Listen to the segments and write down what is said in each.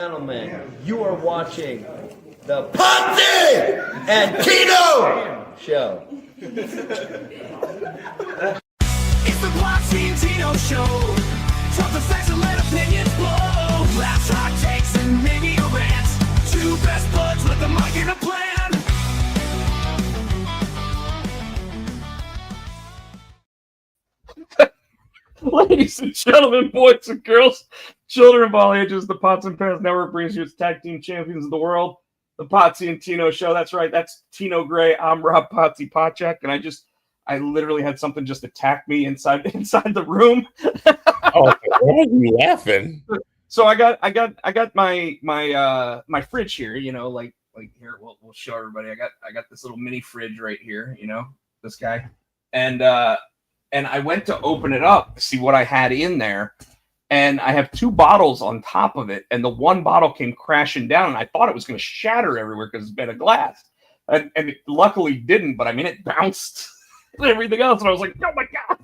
Gentlemen, you are watching the Potsy and Tino show. It's the Potsy and Tino show. Talk the facts and let opinions blow. Laughs, hot takes, and maybe a rant. Two best buds with a mic and a plan. Ladies and gentlemen, boys and girls, children of all ages, the Pots and Pans Network brings you its tag team champions of the world, the Potsy and Tino show. That's right. That's Tino Gray. I'm Rob Potsy Potchak, and I literally had something just attack me inside the room. Oh, why are you laughing? So I got my fridge here. You know, like here we'll show everybody. I got this little mini fridge right here. You know, this guy, and I went to open it up to see what I had in there. And I have two bottles on top of it. And the one bottle came crashing down. And I thought it was going to shatter everywhere because it's made of glass. And it luckily didn't. But I mean, it bounced and everything else. And I was like, oh my God.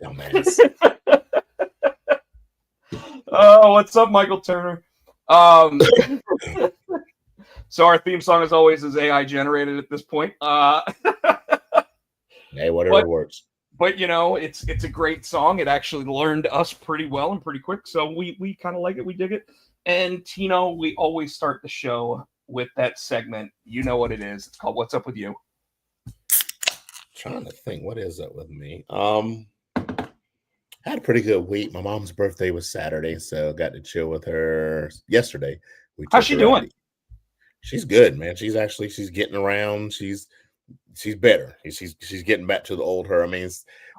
Dumbass. Oh, what's up, Michael Turner? So our theme song, as always, is AI generated at this point. Hey, whatever works. But, you know, it's a great song. It actually learned us pretty well and pretty quick. So we kind of like it. We dig it. And, Tino, we always start the show with that segment. You know what it is. It's called What's Up With You? Trying to think, what is up with me? I had a pretty good week. My mom's birthday was Saturday, so got to chill with her yesterday. How's she doing? She's good, man. She's getting around. She's better. She's getting back to the old her. I mean,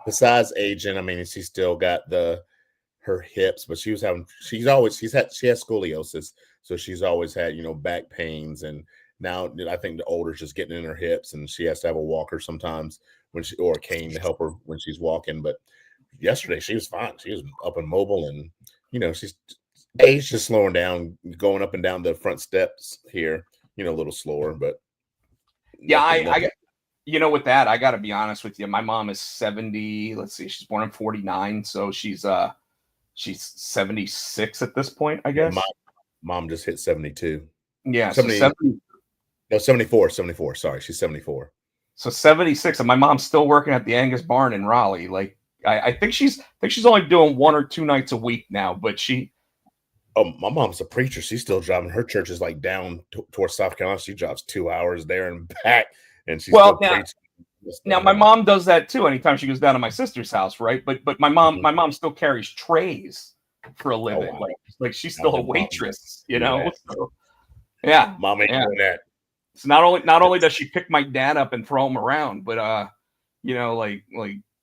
besides aging, I mean, she's still got her hips, but she has scoliosis, so she's always had, you know, back pains, and now I think the older's just getting in her hips, and she has to have a walker sometimes or a cane to help her when she's walking. But yesterday she was fine. She was up and mobile, and you know, she's age just slowing down, going up and down the front steps here, you know, a little slower, but yeah, I you know, with that, I got to be honest with you. My mom is 70. Let's see, she's born in 49, so she's 76 at this point, I guess. My mom just hit 72. Yeah, 74. Sorry, she's 74. So 76, and my mom's still working at the Angus Barn in Raleigh. Like, I think she's only doing 1 or 2 nights a week now, but she. Oh, my mom's a preacher. She's still driving. Her church is like down towards South Carolina. She drives 2 hours there and back, and she's still preaching. Now my mom does that too. Anytime she goes down to my sister's house, right? But my mom still carries trays for a living. Oh, wow. Like she's still a waitress, you know. Yeah. So, yeah, mom ain't doing that. So not only does she pick my dad up and throw him around, but you know, like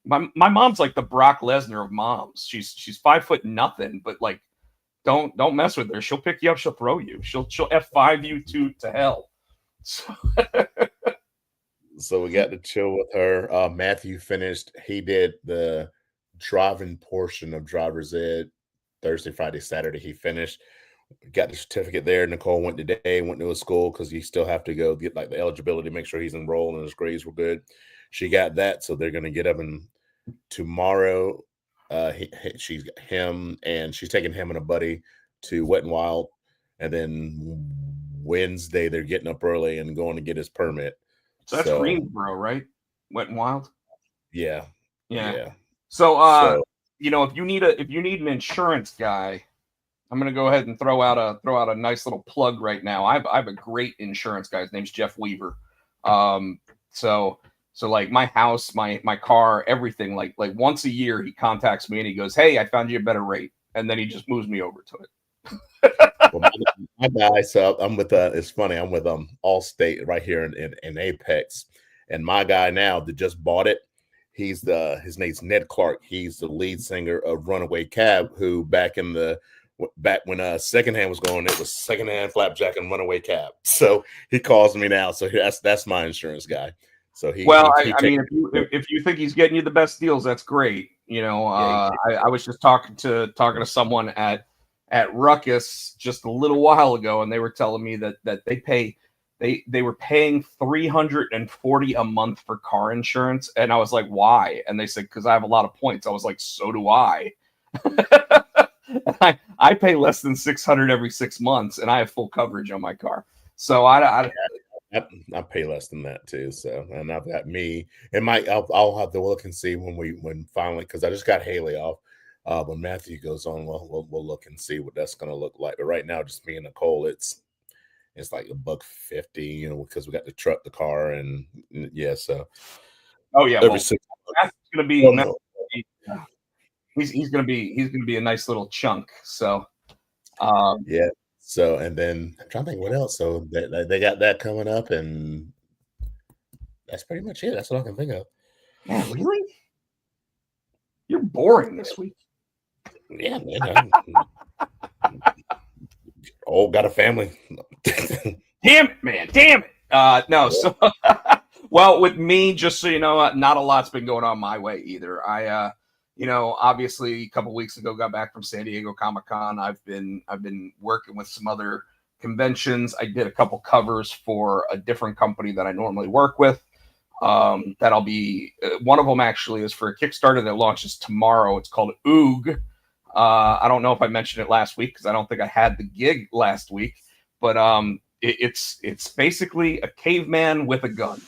my mom's like the Brock Lesnar of moms. She's 5'0", but like. Don't mess with her. She'll pick you up. She'll throw you. She'll F5 you to hell. So we got to chill with her. Matthew finished. He did the driving portion of driver's ed Thursday, Friday, Saturday. He finished. Got the certificate there. Nicole went today. Went to a school because you still have to go get like the eligibility, make sure he's enrolled and his grades were good. She got that, so they're going to get up and tomorrow. She's got him, and she's taking him and a buddy to Wet and Wild, and then Wednesday they're getting up early and going to get his permit. So that's Greensboro, right? Wet and Wild. Yeah. So you know, if you need an insurance guy, I'm gonna go ahead and throw out a nice little plug right now. I have a great insurance guy. His name's Jeff Weaver. So like my house, my car, everything, like once a year he contacts me and he goes, "Hey, I found you a better rate," and then he just moves me over to it. Well, my guy, so I'm with it's funny, I'm with Allstate right here in Apex, and my guy now that just bought it, his name's Ned Clark. He's the lead singer of Runaway Cab, who back when Secondhand was going, it was Secondhand, Flapjack, and Runaway Cab. So he calls me now. So that's my insurance guy. So I mean, if you think he's getting you the best deals, that's great. You know, I was just talking to someone at Ruckus just a little while ago, and they were telling me that they were paying $340 a month for car insurance, and I was like, why? And they said, because I have a lot of points. I was like, so do I. I pay less than $600 every 6 months, and I have full coverage on my car. So I I pay less than that too. So, and I've got me. It might. I'll have to look and see when finally, because I just got Haley off. When Matthew goes on, we'll look and see what that's going to look like. But right now, just me and Nicole, it's like $150, you know, because we got the car, and yeah. So, oh yeah, every 6 that's gonna be. He's gonna be a nice little chunk. So, yeah. So, and then I'm trying to think what else. So they got that coming up, and that's pretty much it. That's what I can think of. man, really, you're boring this week. Yeah, man. Got a family. Damn it, man. Damn it. No, so well, with me, just so you know, not a lot's been going on my way either. I obviously a couple weeks ago got back from San Diego Comic-Con. I've been working with some other conventions. I did a couple covers for a different company that I normally work with. That'll be one of them actually is for a Kickstarter that launches tomorrow. It's called Oog. I don't know if I mentioned it last week because I don't think I had the gig last week, but it's basically a caveman with a gun.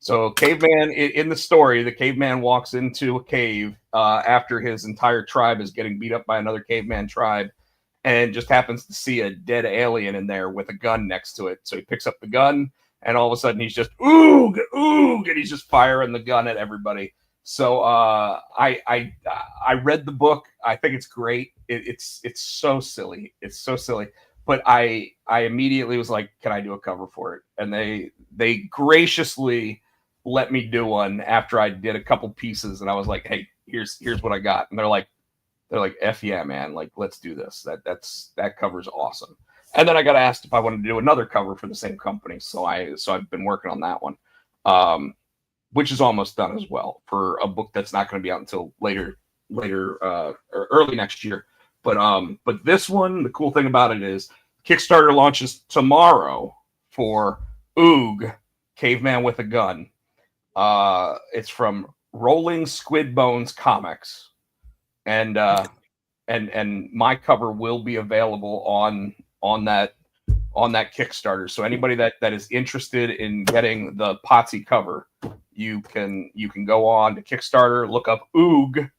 So caveman in the story, the caveman walks into a cave after his entire tribe is getting beat up by another caveman tribe, and just happens to see a dead alien in there with a gun next to it. So he picks up the gun, and all of a sudden he's just oog, oog, and he's just firing the gun at everybody. So I read the book. I think it's great. It's so silly. It's so silly. But I immediately was like, can I do a cover for it? And they graciously let me do one after I did a couple pieces, and I was like, hey, here's what I got. And they're like, F yeah, man, like let's do this. That cover's awesome. And then I got asked if I wanted to do another cover for the same company. So I've been working on that one. Which is almost done as well for a book that's not going to be out until later or early next year. But this one, the cool thing about it is Kickstarter launches tomorrow for Oog, Caveman with a Gun. It's from Rolling Squid Bones Comics, and my cover will be available on that Kickstarter. So anybody that is interested in getting the Potsy cover, you can go on to Kickstarter, look up Oog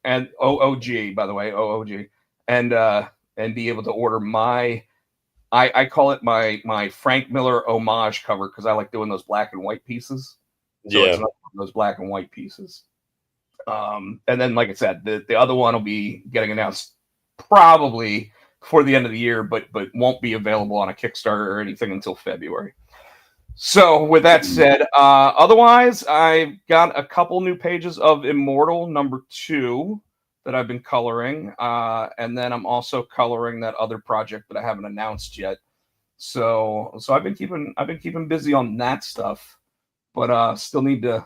and OOG, by the way, OOG, and be able to order I call it my Frank Miller homage cover because I like doing those black and white pieces. So Yeah, it's those black and white pieces. And then, like I said, the other one will be getting announced probably before the end of the year, but won't be available on a Kickstarter or anything until February. So with that said, otherwise, I've got a couple new pages of Immortal #2 that I've been coloring, and then I'm also coloring that other project that I haven't announced yet. So I've been keeping busy on that stuff, but still need to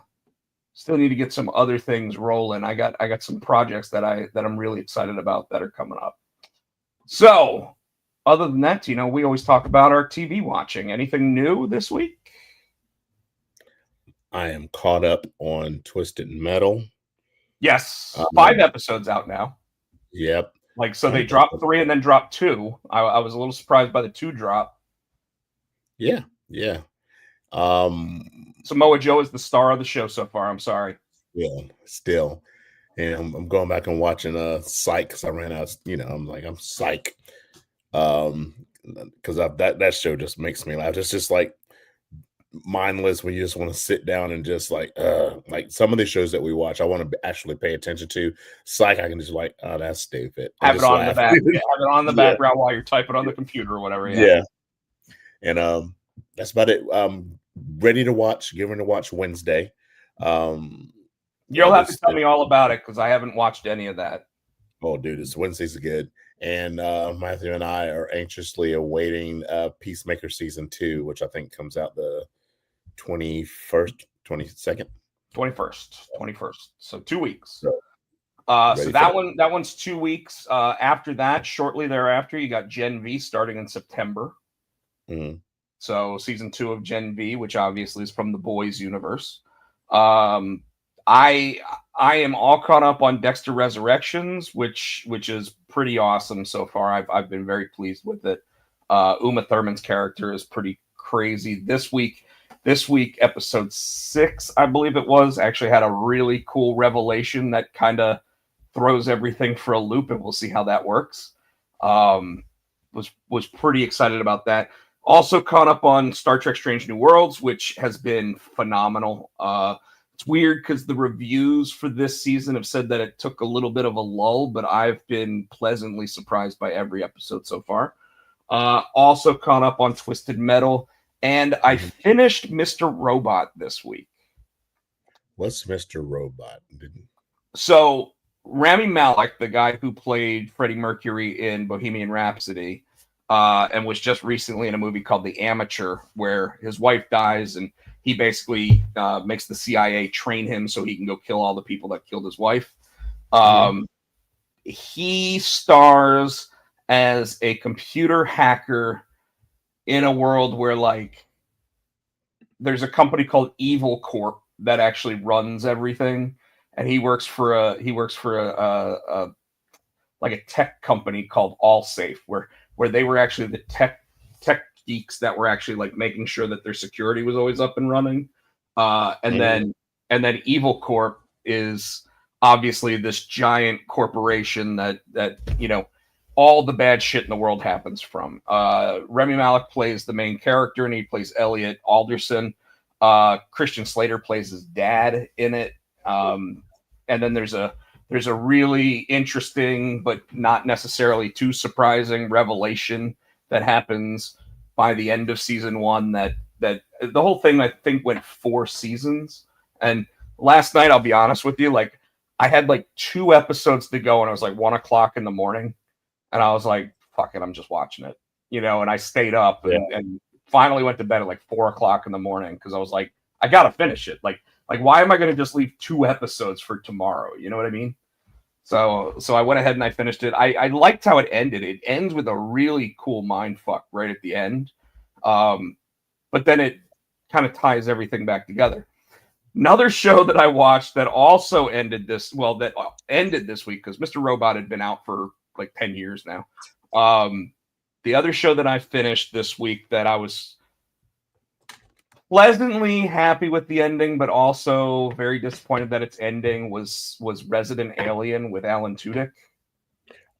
get some other things rolling. I got some projects that I'm really excited about that are coming up. So, other than that, we always talk about our TV watching. Anything new this week? I am caught up on Twisted Metal. Yes, 5 episodes out now. Yep. So they dropped 3 and then dropped 2. I was a little surprised by the 2 drop. Yeah. Samoa Joe is the star of the show so far. I'm sorry. Yeah, still. And I'm going back and watching Psych because I ran out. I'm Psych. Because that show just makes me laugh. It's just like mindless when you just want to sit down and just like some of the shows that we watch, I want to actually pay attention to. Psych, I can just oh, that's stupid. Have it on in the back. Have it on the background while you're typing on the computer or whatever. Yeah. And that's about it. Ready to watch. Given to watch Wednesday. You'll have to tell me all about it because I haven't watched any of that. Oh, dude, this Wednesday's good. And Matthew and I are anxiously awaiting Peacemaker Season 2, which I think comes out the 21st, 22nd? 21st. So 2 weeks. So that one's 2 weeks. After that, shortly thereafter, you got Gen V starting in September. Mm-hmm. So Season 2 of Gen V, which obviously is from the Boys universe. I am all caught up on Dexter Resurrections, which is pretty awesome so far. I've been very pleased with it. Uma Thurman's character is pretty crazy. This week, episode 6, I believe it was, actually had a really cool revelation that kind of throws everything for a loop, and we'll see how that works. Was pretty excited about that. Also caught up on Star Trek Strange New Worlds, which has been phenomenal. It's weird because the reviews for this season have said that it took a little bit of a lull, but I've been pleasantly surprised by every episode so far. Also caught up on Twisted Metal, and I finished Mr. Robot this week. What's Mr. Robot? So Rami Malek, the guy who played Freddie Mercury in Bohemian Rhapsody, and was just recently in a movie called The Amateur, where his wife dies, and he basically makes the CIA train him so he can go kill all the people that killed his wife. He stars as a computer hacker in a world where, like, there's a company called Evil Corp that actually runs everything, and he works for a like a tech company called AllSafe, where they were actually the tech geeks that were actually like making sure that their security was always up and running. And then Evil Corp is obviously this giant corporation that you know, all the bad shit in the world happens from. Rami Malek plays the main character, and he plays Elliot Alderson. Christian Slater plays his dad in it. And then there's a really interesting but not necessarily too surprising revelation that happens by the end of season 1. That the whole thing, I think, went 4 seasons. And last night, I'll be honest with you, like, I had like 2 episodes to go, and it was like 1 o'clock in the morning. And I was like, fuck it, I'm just watching it, you know, and I stayed up and finally went to bed at like 4 o'clock in the morning, because I was like, I got to finish it. Like, why am I going to just leave 2 episodes for tomorrow? You know what I mean? So I went ahead and I finished it. I liked how it ended. It ends with a really cool mind fuck right at the end. But then it kind of ties everything back together. Another show that I watched that also ended this week, because Mr. Robot had been out for like 10 years now. The other show that I finished this week that I was pleasantly happy with the ending, but also very disappointed that it's ending, was Resident Alien with Alan Tudyk.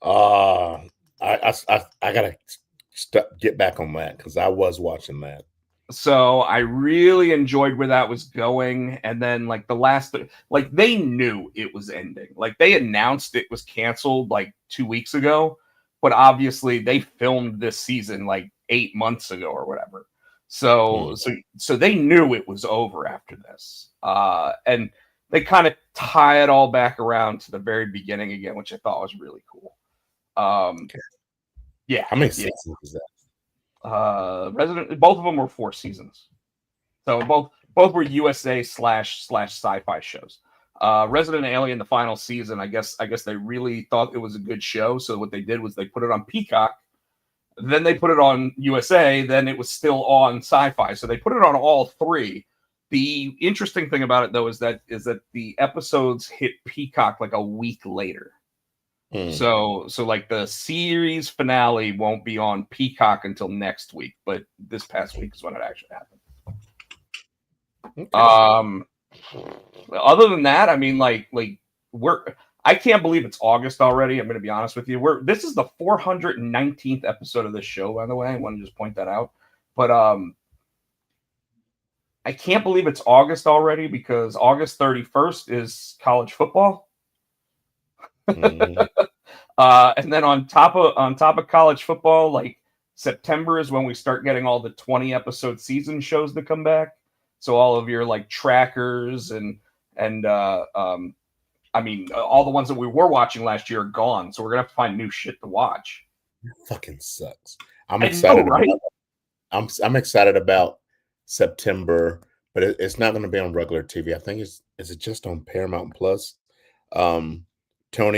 I gotta get back on that, because I was watching that. So I really enjoyed where that was going, and then like the last, like, they knew it was ending. Like, they announced it was canceled like 2 weeks ago, but obviously they filmed this season like 8 months ago or whatever. So they knew it was over after this. And they kind of tie it all back around to the very beginning again, which I thought was really cool. Yeah. How many seasons is that? Both of them were 4 seasons. So both were USA / sci-fi shows. Resident Alien, the final season, I guess they really thought it was a good show. So what they did was they put it on Peacock. Then they put it on USA. Then it was still on Sci-Fi. So they put it on all 3. The interesting thing about it, though, is that the episodes hit Peacock like a week later. So like the series finale won't be on Peacock until next week, but this past week is when it actually happened. Okay. Other than that, I mean, I can't believe it's August already. I'm going to be honest with you. This is the 419th episode of this show, by the way. I want to just point that out. But I can't believe it's August already, because August 31st is college football. And then on top of college football, like, September is when we start getting all the 20 episode season shows that come back. So all of your like trackers and I mean, all the ones that we were watching last year are gone. So we're gonna have to find new shit to watch. It fucking sucks. I'm excited. Right? I'm excited about September, but it's not going to be on regular TV. I think is it just on Paramount Plus? Tony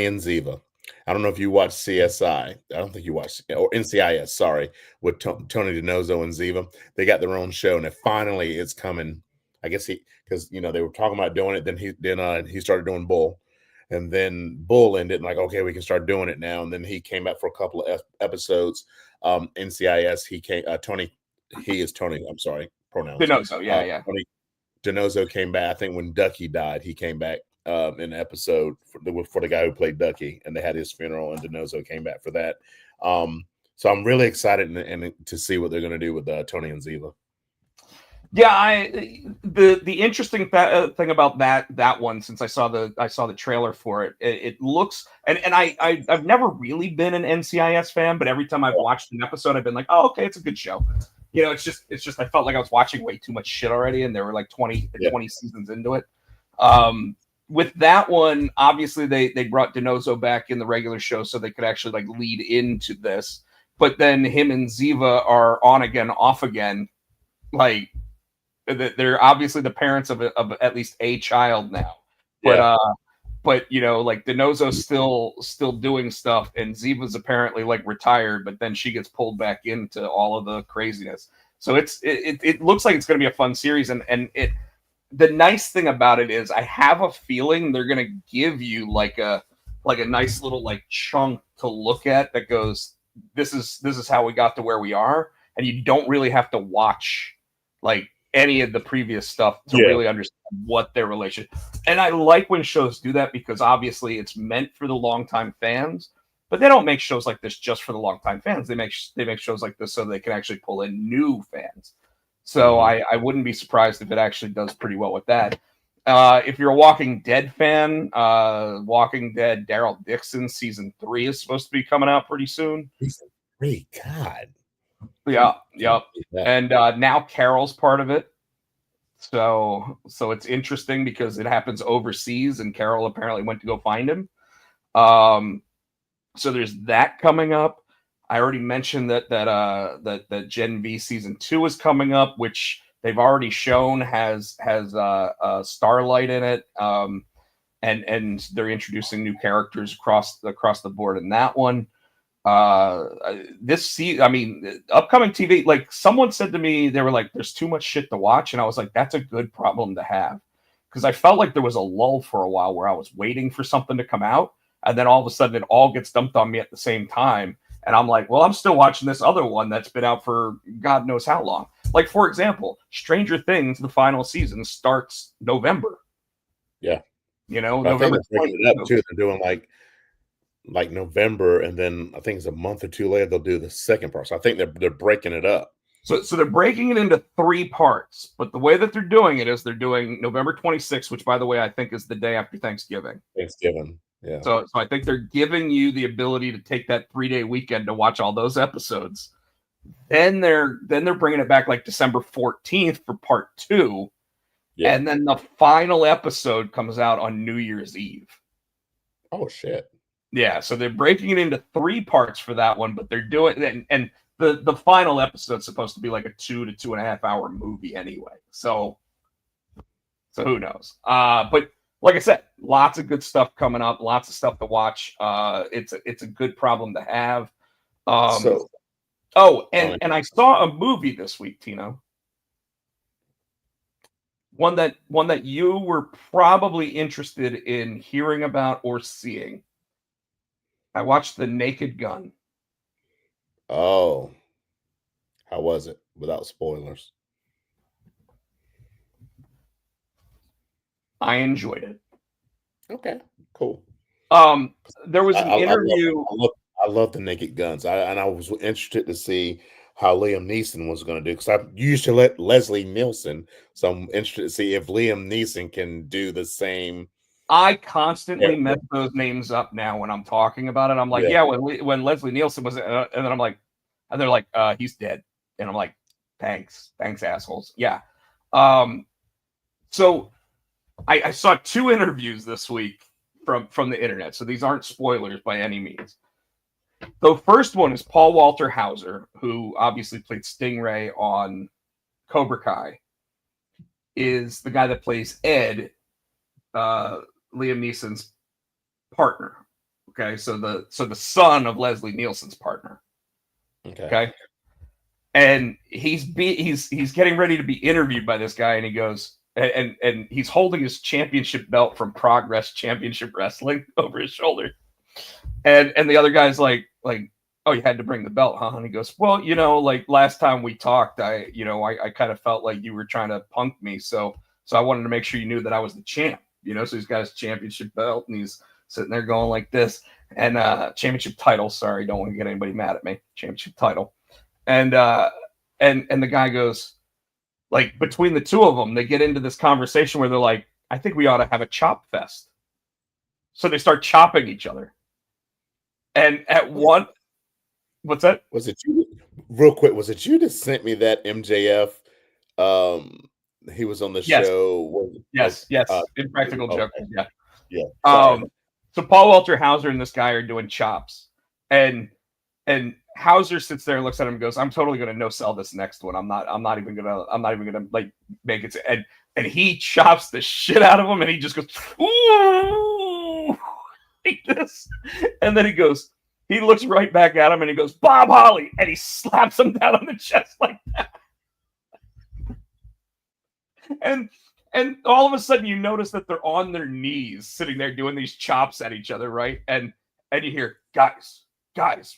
and Ziva. I don't know if you watch CSI. I don't think you watch, or NCIS. Sorry, with Tony DiNozzo and Ziva. They got their own show, and it's coming. I guess because they were talking about doing it. Then he started doing Bull, and then Bull ended. And like, okay, we can start doing it now. And then he came back for a couple of episodes. NCIS, he came. Tony, he is Tony. I'm sorry, pronouns. Dinozo, yeah. Tony Dinozo came back. I think when Ducky died, he came back in an episode for the guy who played Ducky, and they had his funeral, and Dinozo came back for that. So I'm really excited and to see what they're going to do with Tony and Ziva. Yeah, the interesting thing about that one, since I saw the trailer for it, it looks, and I've never really been an NCIS fan, but every time I've watched an episode, I've been like, oh, okay, it's a good show. You know, it's just I felt like I was watching way too much shit already, and there were like 20 seasons into it. With that one, obviously they brought Dinozo back in the regular show so they could actually like lead into this, but then him and Ziva are on again, off again, like. They're obviously the parents of at least a child now, but you know, like Dinozo's still doing stuff, and Ziva's apparently like retired, but then she gets pulled back into all of the craziness. So it looks like it's going to be a fun series, and the nice thing about it is I have a feeling they're going to give you like a nice little like chunk to look at that goes, this is how we got to where we are, and you don't really have to watch like any of the previous stuff to really understand what their relationship. And I like when shows do that, because obviously it's meant for the longtime fans, but they don't make shows like this just for the longtime fans. They make shows like this so they can actually pull in new fans. So I wouldn't be surprised if it actually does pretty well with that. If you're a Walking Dead fan, Walking Dead Daryl Dixon season 3 is supposed to be coming out pretty soon. Season 3, God. Yeah, yep. And now Carol's part of it. So it's interesting because it happens overseas, and Carol apparently went to go find him. So there's that coming up. I already mentioned that Gen V season 2 is coming up, which they've already shown has Starlight in it. And they're introducing new characters across the board in that one. This season, I mean, upcoming TV, like someone said to me, they were like, there's too much shit to watch. And I was like, that's a good problem to have. Because I felt like there was a lull for a while where I was waiting for something to come out. And then all of a sudden it all gets dumped on me at the same time. And I'm like, well, I'm still watching this other one that's been out for God knows how long. Like, for example, Stranger Things, the final season starts November. Yeah. You know, but November. I think they're breaking it up too. They're doing like November, and then I think it's a month or two later they'll do the second part. So I think they're breaking it up. So they're breaking it into 3 parts, but the way that they're doing it is they're doing November 26th, which by the way I think is the day after Thanksgiving. Yeah. So I think they're giving you the ability to take that 3-day weekend to watch all those episodes. Then they're bringing it back like December 14th for part 2, and then the final episode comes out on New Year's Eve. Oh shit. Yeah, so they're breaking it into 3 parts for that one, but they're doing and the final episode's supposed to be like a 2 to 2.5 hour movie anyway. So who knows? But like I said, lots of good stuff coming up, lots of stuff to watch. It's a good problem to have. And I saw a movie this week, Tino. One that you were probably interested in hearing about or seeing. I watched The Naked Gun. Oh, how was it? Without spoilers. I enjoyed it. Okay, cool. There was an interview. I love The Naked Guns. I was interested to see how Liam Neeson was going to do, because I used to let Leslie Nielsen. So I'm interested to see if Liam Neeson can do the same. I constantly mess those names up now when I'm talking about it. I'm like, when Leslie Nielsen was, and then I'm like, and they're like, he's dead, and I'm like, thanks, assholes. Yeah. So I saw 2 interviews this week from the internet, so these aren't spoilers by any means. The first one is Paul Walter Hauser, who obviously played Stingray on Cobra Kai, is the guy that plays Ed, Liam Neeson's partner. Okay, so the son of Leslie Nielsen's partner. Okay. And he's getting ready to be interviewed by this guy, and he goes, and he's holding his championship belt from Progress Championship Wrestling over his shoulder. And the other guy's like, oh, you had to bring the belt, huh? And he goes, well, like last time we talked, I kind of felt like you were trying to punk me. So I wanted to make sure you knew that I was the champ, so he's got his championship belt and he's sitting there going like this, and championship title. Sorry, don't want to get anybody mad at me. Championship title. And the guy goes, like, between the two of them, they get into this conversation where they're like, I think we ought to have a chop fest. So they start chopping each other. And at one, what's that? Was it you? Real quick, was it you that sent me that MJF? He was on the show. Yes. Impractical Jokers. Yeah. Yeah. So Paul Walter Hauser and this guy are doing chops, and Hauser sits there and looks at him and goes, "I'm totally going to no sell this next one. I'm not even gonna like make it." And he chops the shit out of him, and he just goes, ooh, like this, and then he looks right back at him, and he goes, "Bob Holly," and he slaps him down on the chest like that. And all of a sudden you notice that they're on their knees sitting there doing these chops at each other, right? And you hear, guys,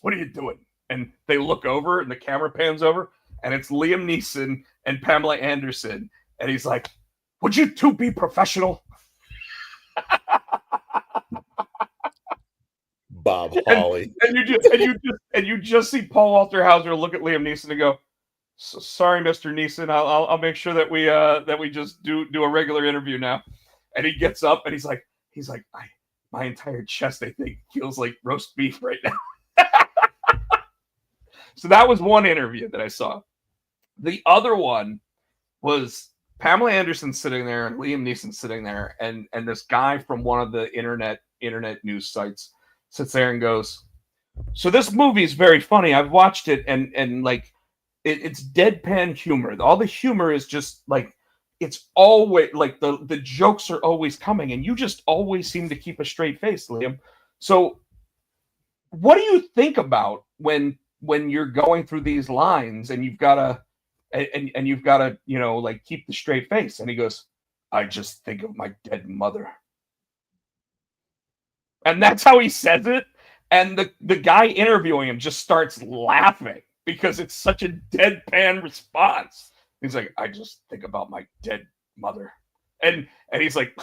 what are you doing? And they look over and the camera pans over and it's Liam Neeson and Pamela Anderson. And he's like, would you two be professional? Bob Holly. And you just see Paul Walter Hauser look at Liam Neeson and go, sorry, Mr. Neeson, I'll make sure that we just do a regular interview now. And he gets up and he's like, my entire chest, I think, feels like roast beef right now. So that was one interview that I saw. The other one was Pamela Anderson sitting there and Liam Neeson sitting there, and this guy from one of the internet news sites sits there and goes, so this movie is very funny. I've watched it, and like, it's deadpan humor. All the humor is just like, it's always like the jokes are always coming, and you just always seem to keep a straight face, Liam. So what do you think about when you're going through these lines and you've got to like keep the straight face? And he goes, I just think of my dead mother. And that's how he says it. And the guy interviewing him just starts laughing because it's such a deadpan response. He's like, I just think about my dead mother. And he's like,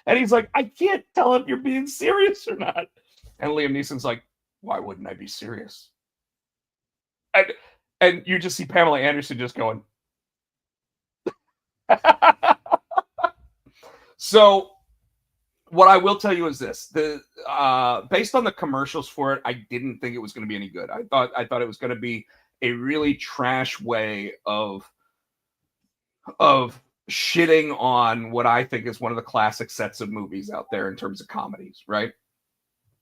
I can't tell if you're being serious or not. And Liam Neeson's like, why wouldn't I be serious? And you just see Pamela Anderson just going. So what I will tell you is this: based on the commercials for it, I didn't think it was going to be any good. I thought it was going to be a really trash way of shitting on what I think is one of the classic sets of movies out there in terms of comedies, right?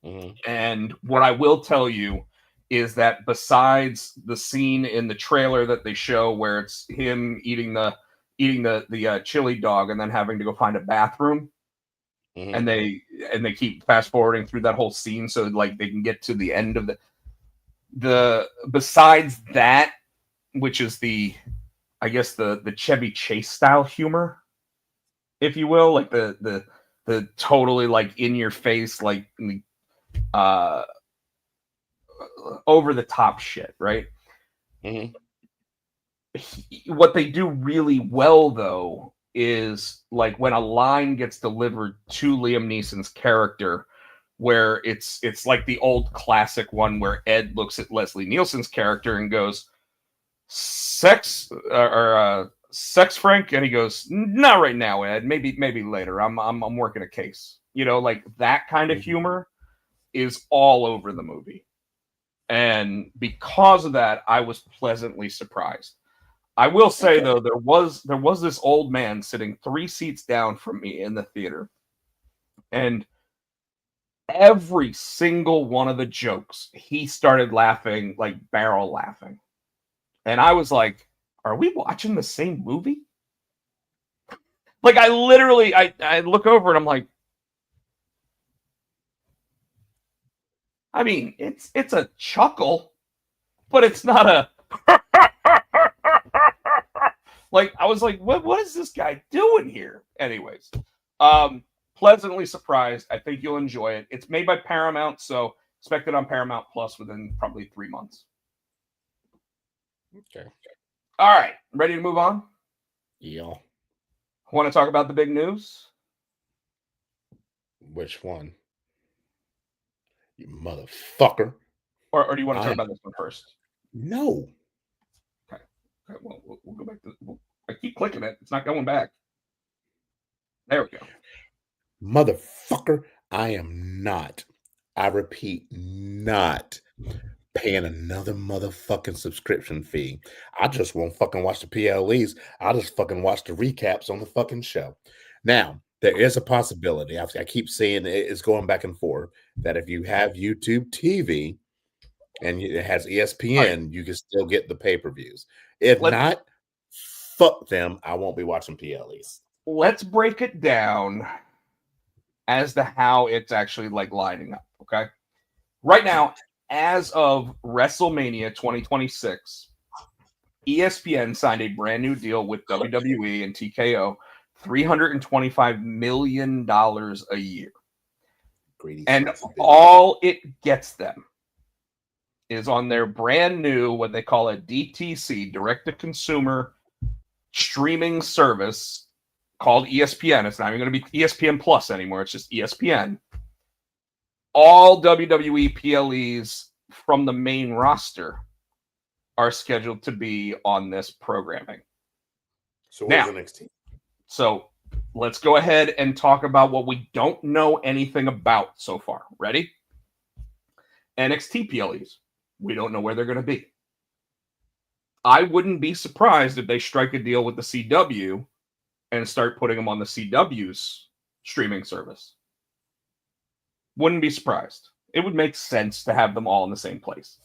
Mm-hmm. And what I will tell you is that besides the scene in the trailer that they show where it's him eating the chili dog and then having to go find a bathroom. Mm-hmm. And they keep fast forwarding through that whole scene so like they can get to the end of the besides that, which is I guess the Chevy Chase style humor, if you will, like the totally like in your face, like over the top shit, right? Mm-hmm. What they do really well though is like when a line gets delivered to Liam Neeson's character, where it's like the old classic one where Ed looks at Leslie Nielsen's character and goes, sex Frank? And he goes, not right now, Ed, maybe later. I'm working a case. Like that kind of humor is all over the movie. And because of that, I was pleasantly surprised. I will say, though, there was this old man sitting 3 seats down from me in the theater. And every single one of the jokes, he started laughing, like barrel laughing. And I was like, are we watching the same movie? Like, I literally, I look over and I'm like, I mean, it's a chuckle, but it's not a... Like, I was like, what is this guy doing here? Anyways, pleasantly surprised. I think you'll enjoy it. It's made by Paramount, so expect it on Paramount Plus within probably 3 months. Okay. All right, ready to move on? Yeah. Want to talk about the big news? Which one? You motherfucker. Or do you want to talk about this one first? No. Okay, well, we'll go back to. I keep clicking it. It's not going back. There we go. Motherfucker, I am not. I repeat, not paying another motherfucking subscription fee. I just won't fucking watch the PLEs. I'll just fucking watch the recaps on the fucking show. Now, there is a possibility. I keep saying it's going back and forth that if you have YouTube TV and it has ESPN, you can still get the pay-per-views. If not, fuck them. I won't be watching PLEs. Let's break it down as to how it's actually like lining up. Okay. Right now, as of WrestleMania 2026, ESPN signed a brand new deal with WWE and TKO, $325 million a year. And all it gets them is on their brand new, what they call a DTC, direct-to-consumer streaming service called ESPN. It's not even going to be ESPN Plus anymore. It's just ESPN. All WWE PLEs from the main roster are scheduled to be on this programming. So what's NXT? So let's go ahead and talk about what we don't know anything about so far. Ready? NXT PLEs. We don't know where they're going to be. I wouldn't be surprised if they strike a deal with the CW and start putting them on the CW's streaming service. Wouldn't be surprised. It would make sense to have them all in the same place.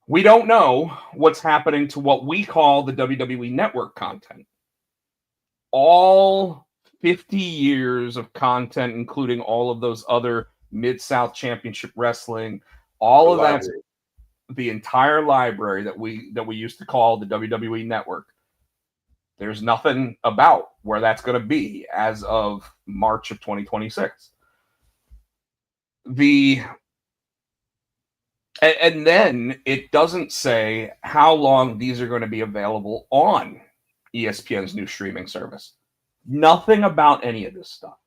We don't know what's happening to what we call the WWE Network content. All 50 years of content, including all of those other Mid-South Championship Wrestling, all of that, the entire library that we used to call the WWE Network. There's nothing about where that's going to be as of March of 2026. And then it doesn't say how long these are going to be available on ESPN's new streaming service. Nothing about any of this stuff.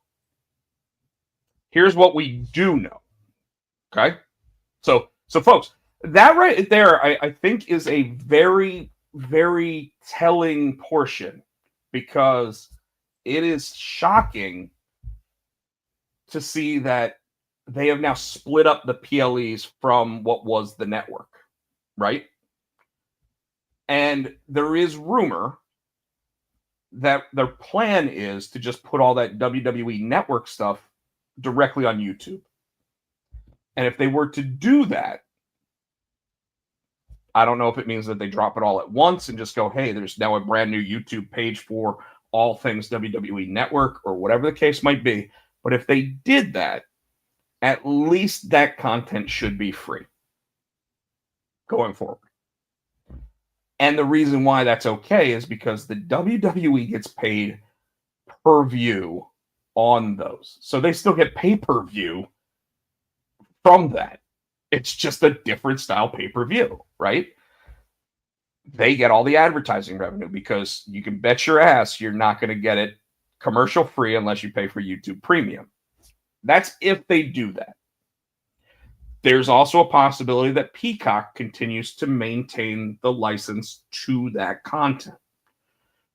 Here's what we do know. Okay? So folks, that right there, I think is a very, very telling portion, because it is shocking to see that they have now split up the PLEs from what was the network, right? And there is rumor that their plan is to just put all that WWE Network stuff directly on YouTube. And if they were to do that, I don't know if it means that they drop it all at once and just go, hey, there's now a brand new YouTube page for all things WWE Network, or whatever the case might be. But if they did that, at least that content should be free going forward. And the reason why that's okay is because the WWE gets paid per view on those. So they still get pay-per-view from that. It's just a different style pay-per-view, right? They get all the advertising revenue, because you can bet your ass you're not going to get it commercial free unless you pay for YouTube Premium. That's if they do that. There's also a possibility that Peacock continues to maintain the license to that content.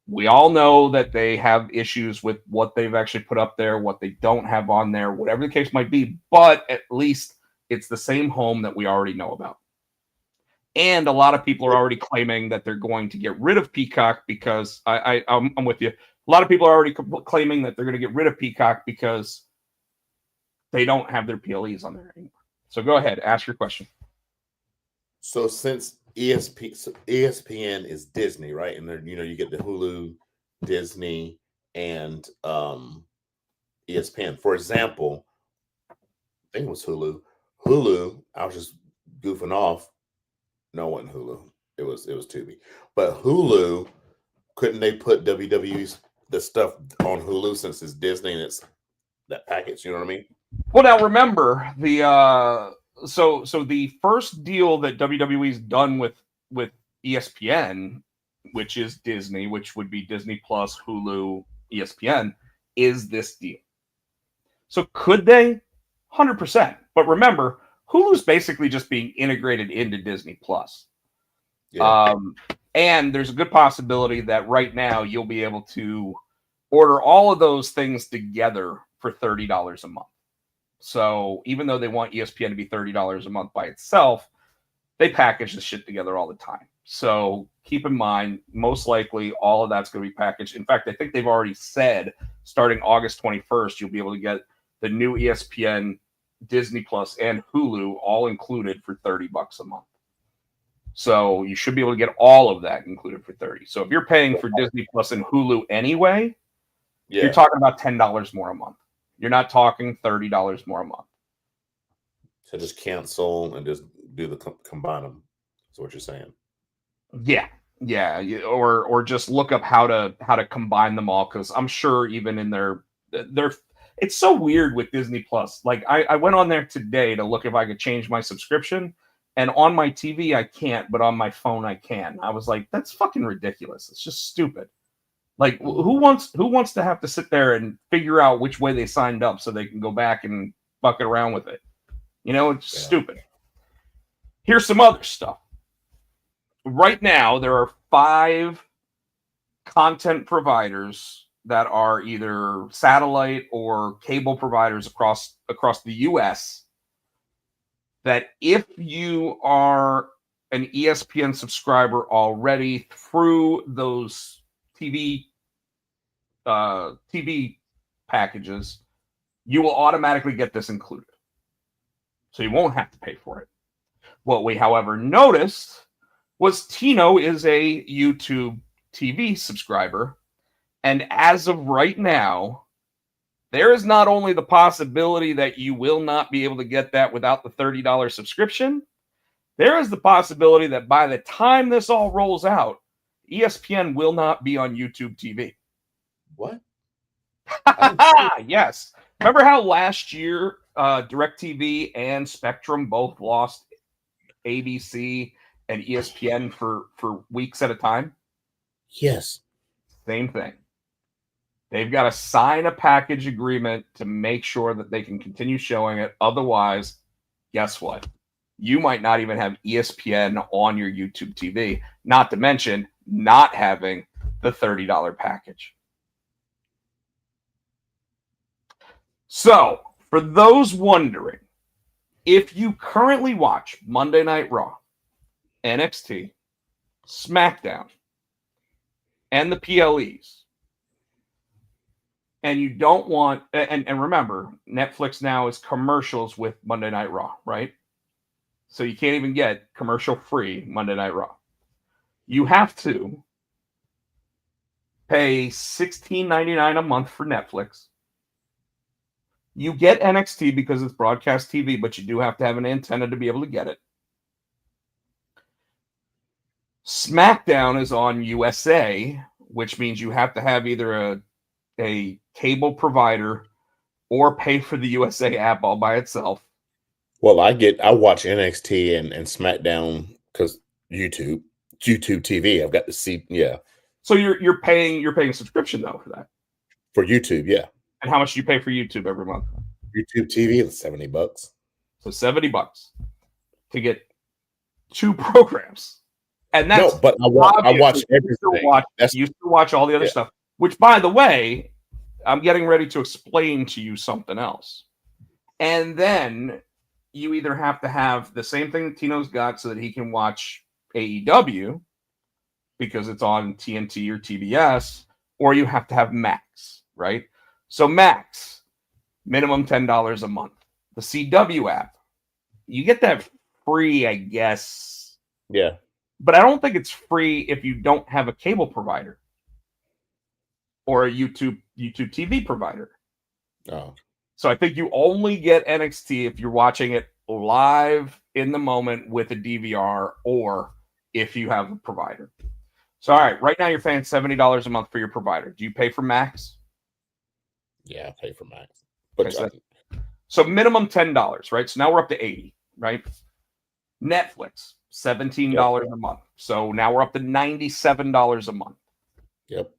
We all know that they have issues with what they've actually put up there, what they don't have on there, whatever the case might be, but at least it's the same home that we already know about. And a lot of people are already claiming that they're going to get rid of Peacock because I'm with you. A lot of people are already claiming that they're going to get rid of Peacock because they don't have their PLEs on there anymore. So go ahead, ask your question. So since ESPN is Disney, right? And then, you get the Hulu, Disney, and ESPN. For example, I think it was Hulu. Hulu, I was just goofing off. No, it wasn't Hulu. It was Tubi. But Hulu couldn't they put WWE's the stuff on Hulu since it's Disney and it's that package? You know what I mean? Well, now remember so the first deal that WWE's done with ESPN, which is Disney, which would be Disney Plus, Hulu, ESPN, is this deal. So could they? 100%. But remember, Hulu's basically just being integrated into Disney Plus. Yeah. And there's a good possibility that right now you'll be able to order all of those things together for $30 a month. So even though they want ESPN to be $30 a month by itself, they package the shit together all the time. So keep in mind, most likely all of that's going to be packaged. In fact, I think they've already said starting August 21st, you'll be able to get the new ESPN, Disney Plus, and Hulu all included for $30 a month. So you should be able to get all of that included for $30. So if you're paying for Disney Plus and Hulu anyway, you're talking about $10 more a month. You're not talking $30 more a month. So just cancel and just do the combine them. That's what you're saying. Yeah, or just look up how to combine them all, because I'm sure even in their it's so weird with Disney Plus. Like I went on there today to look if I could change my subscription, and on my TV I can't, but on my phone I can. I was like, that's fucking ridiculous. It's just stupid. Like who wants to have to sit there and figure out which way they signed up so they can go back and fuck it around with it? You know, it's stupid. Here's some other stuff. Right now, there are 5 content providers that are either satellite or cable providers across the U.S. that if you are an ESPN subscriber already through those TV packages, you will automatically get this included. So you won't have to pay for it. What we, however, noticed was Tino is a YouTube TV subscriber. And as of right now, there is not only the possibility that you will not be able to get that without the $30 subscription, there is the possibility that by the time this all rolls out, ESPN will not be on YouTube TV. What? Yes. Remember how last year DirecTV and Spectrum both lost ABC and ESPN for weeks at a time? Yes. Same thing. They've got to sign a package agreement to make sure that they can continue showing it. Otherwise, guess what? You might not even have ESPN on your YouTube TV, not to mention not having the $30 package. So, for those wondering, if you currently watch Monday Night Raw, NXT, SmackDown, and the PLEs, and you don't want, and remember, Netflix now is commercials with Monday Night Raw, right? So you can't even get commercial-free Monday Night Raw. You have to pay $16.99 a month for Netflix. You get NXT because it's broadcast TV, but you do have to have an antenna to be able to get it. SmackDown is on USA, which means you have to have either a cable provider or pay for the USA app all by itself. Well, I watch NXT and SmackDown because YouTube TV. I've got to see, So you're paying a subscription though for that. For YouTube, yeah. And how much do you pay for YouTube every month? YouTube TV is $70. So $70 to get 2 programs. And that's no, but I watch everything. You still watch all the other stuff. Which, by the way, I'm getting ready to explain to you something else. And then you either have to have the same thing that Tino's got so that he can watch AEW because it's on TNT or TBS, or you have to have Max, right? So Max, minimum $10 a month. The CW app, you get that free, I guess. Yeah. But I don't think it's free if you don't have a cable provider or a YouTube TV provider. Oh. So I think you only get NXT if you're watching it live in the moment with a DVR or if you have a provider. So, all right, right now you're paying $70 a month for your provider. Do you pay for Max? Yeah, I pay for Max. But Okay, so minimum $10, right? So now we're up to 80, right? Netflix, $17 a month. So now we're up to $97 a month. Yep.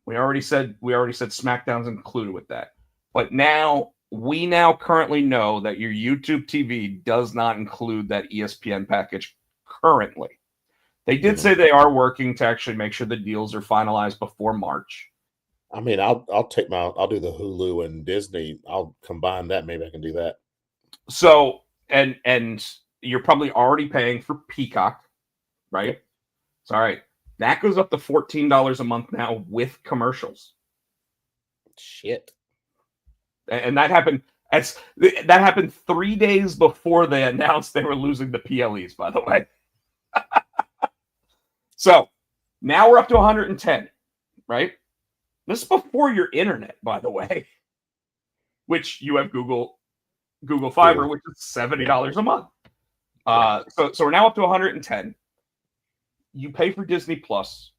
We already said SmackDown's included with that. But now we currently know that your YouTube TV does not include that ESPN package currently. They did say they are working to actually make sure the deals are finalized before March. I mean, I'll do the Hulu and Disney. I'll combine that. Maybe I can do that. So and you're probably already paying for Peacock, right? Yep. So all right. That goes up to $14 a month now with commercials. Shit. And that happened 3 days before they announced they were losing the PLEs, by the way. So now we're up to 110, right? This is before your internet, by the way, which you have Google Fiber, which is $70 a month. So we're now up to 110. You pay for Disney Plus,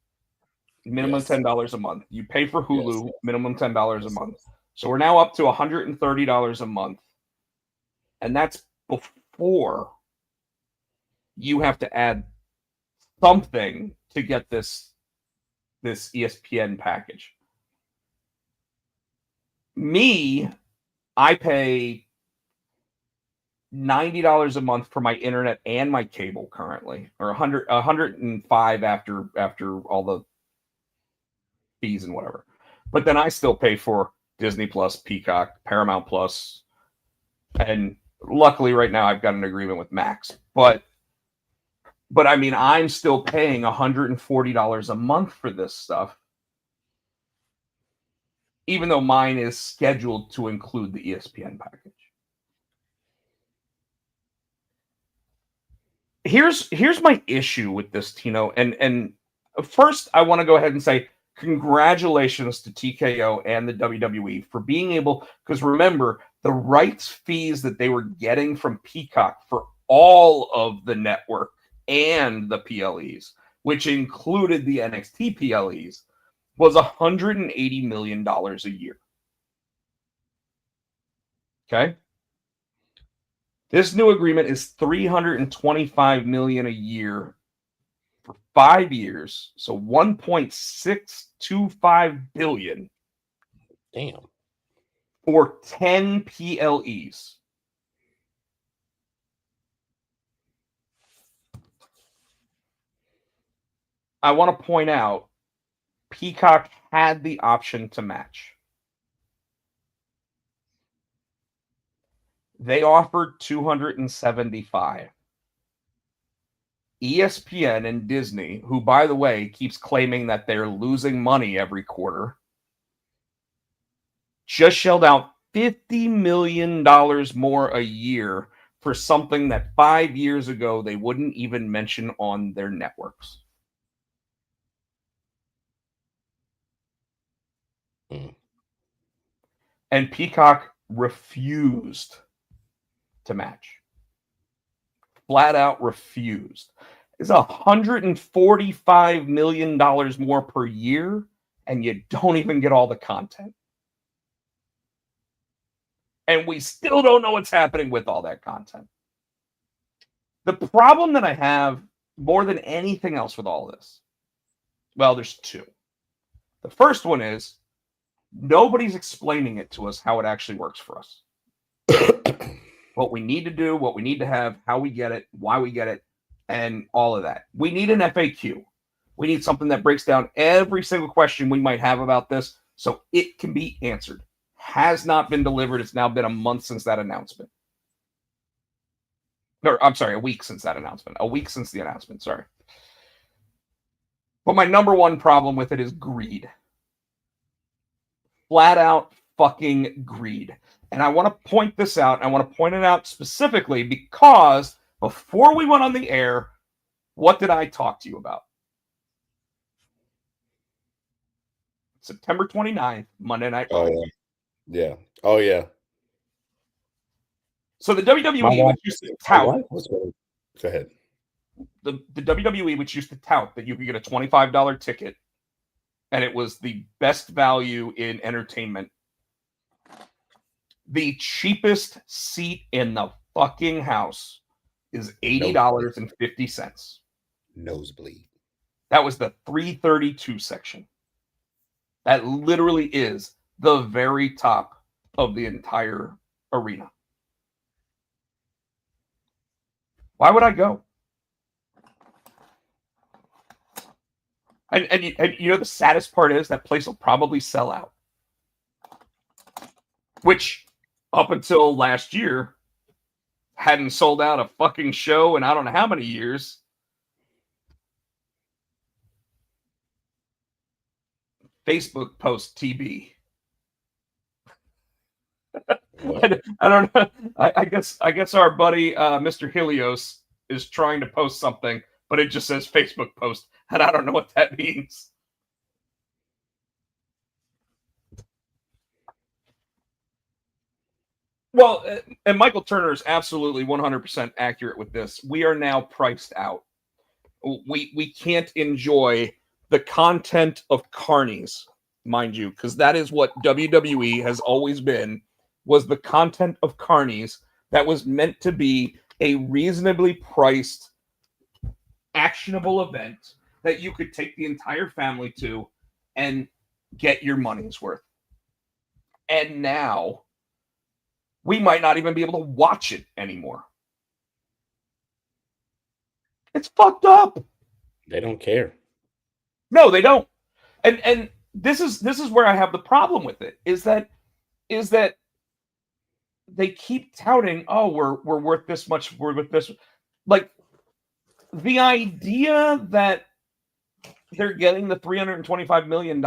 minimum $10 a month. You pay for Hulu, minimum $10 a month. So we're now up to $130 a month. And that's before you have to add something to get this ESPN package. I pay $90 a month for my internet and my cable currently, or $105 after all the fees and whatever. But then I still pay for Disney Plus, Peacock, Paramount Plus, and luckily right now I've got an agreement with Max. But I mean, I'm still paying $140 a month for this stuff, even though mine is scheduled to include the ESPN package. Here's my issue with this, Tino. And first, I want to go ahead and say congratulations to TKO and the WWE for being able, because remember, the rights fees that they were getting from Peacock for all of the network and the PLEs, which included the NXT PLEs, was $180 million a year. Okay? This new agreement is $325 million a year for 5 years, so $1.625 billion. Damn. For 10 PLEs. I want to point out, Peacock had the option to match. They offered $275. ESPN and Disney, who, by the way, keeps claiming that they're losing money every quarter, just shelled out $50 million more a year for something that 5 years ago they wouldn't even mention on their networks. And Peacock refused to match. Flat out refused. It's $145 million more per year, and you don't even get all the content. And we still don't know what's happening with all that content. The problem that I have more than anything else with all this, well, there's two. The first one is nobody's explaining it to us how it actually works for us. What we need to do, what we need to have, how we get it, why we get it, and all of that. We need an FAQ. We need something that breaks down every single question we might have about this so it can be answered. Has not been delivered. It's now been a month since that announcement. Or, I'm sorry, a week since that announcement. A week since the announcement, sorry. But my number one problem with it is greed. Flat out fucking greed. And I want to point this out. I want to point it out specifically because before we went on the air, what did I talk to you about? September 29th, Monday Night Raw. Oh, yeah. Yeah. Oh, yeah. So the WWE, which used to tout. Go ahead. the WWE, which used to tout that you could get a $25 ticket and it was the best value in entertainment. The cheapest seat in the fucking house is $80.50. Nosebleed. That was the 332 section. That literally is the very top of the entire arena. Why would I go? And you know the saddest part is that place will probably sell out. Which, up until last year, hadn't sold out a fucking show in I don't know how many years. Facebook post TB. I don't know. I guess our buddy Mr. Helios is trying to post something, but it just says Facebook post, and I don't know what that means. Well, and Michael Turner is absolutely 100% accurate with this. We are now priced out. We can't enjoy the content of carnies, mind you, because that is what WWE has always been, was the content of carnies that was meant to be a reasonably priced, actionable event that you could take the entire family to and get your money's worth. And now we might not even be able to watch it anymore. It's fucked up. They don't care. No, they don't. And this is where I have the problem with it, is that they keep touting, oh, we're worth this much, we're worth this. Like, the idea that they're getting the $325 million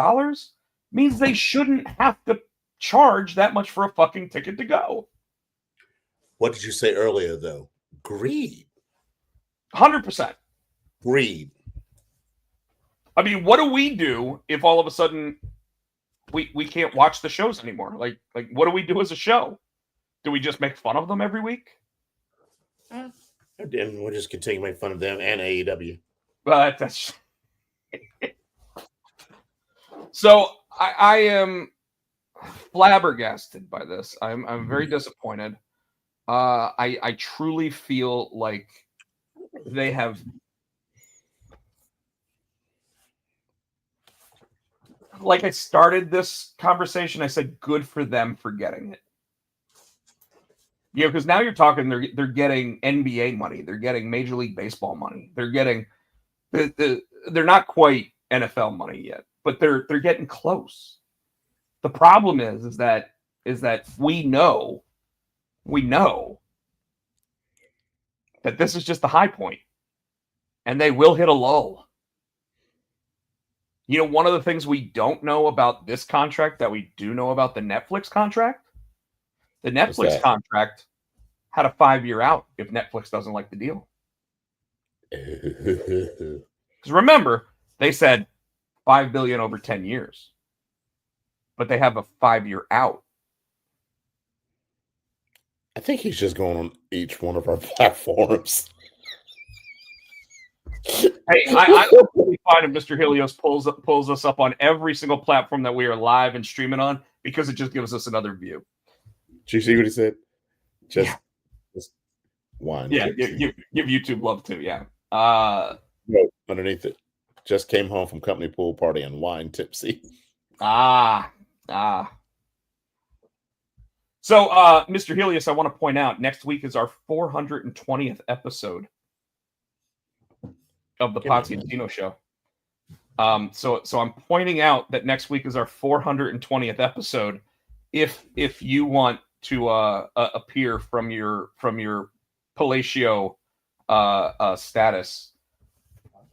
means they shouldn't have to charge that much for a fucking ticket to go. What did you say earlier, though? Greed. 100%. Greed. I mean, what do we do if all of a sudden we can't watch the shows anymore? Like what do we do as a show? Do we just make fun of them every week? And we'll just continue to make fun of them and AEW. But that's so I am flabbergasted by this. I'm very disappointed. I truly feel like they have, like I started this conversation, I said good for them for getting it. You know, because now you're talking, they're getting NBA money, they're getting Major League Baseball money, they're getting they're not quite NFL money yet, but they're getting close. The problem is that we know that this is just the high point, and they will hit a lull. You know, one of the things we don't know about this contract that we do know about the Netflix contract, the Netflix contract had a 5-year out if Netflix doesn't like the deal. Because remember, they said $5 billion over 10 years, but they have a 5-year out. I think he's just going on each one of our platforms. Hey, I would be fine if Mr. Helios pulls us up on every single platform that we are live and streaming on, because it just gives us another view. Did you see what he said? Just wine. Yeah, give YouTube love too. Yeah. No, underneath it, just came home from company pool party and wine tipsy. So, Mr. Helios, I want to point out, next week is our 420th episode of the Potsy and Tino show. So I'm pointing out that next week is our 420th episode. If you want to appear from your Palatio status,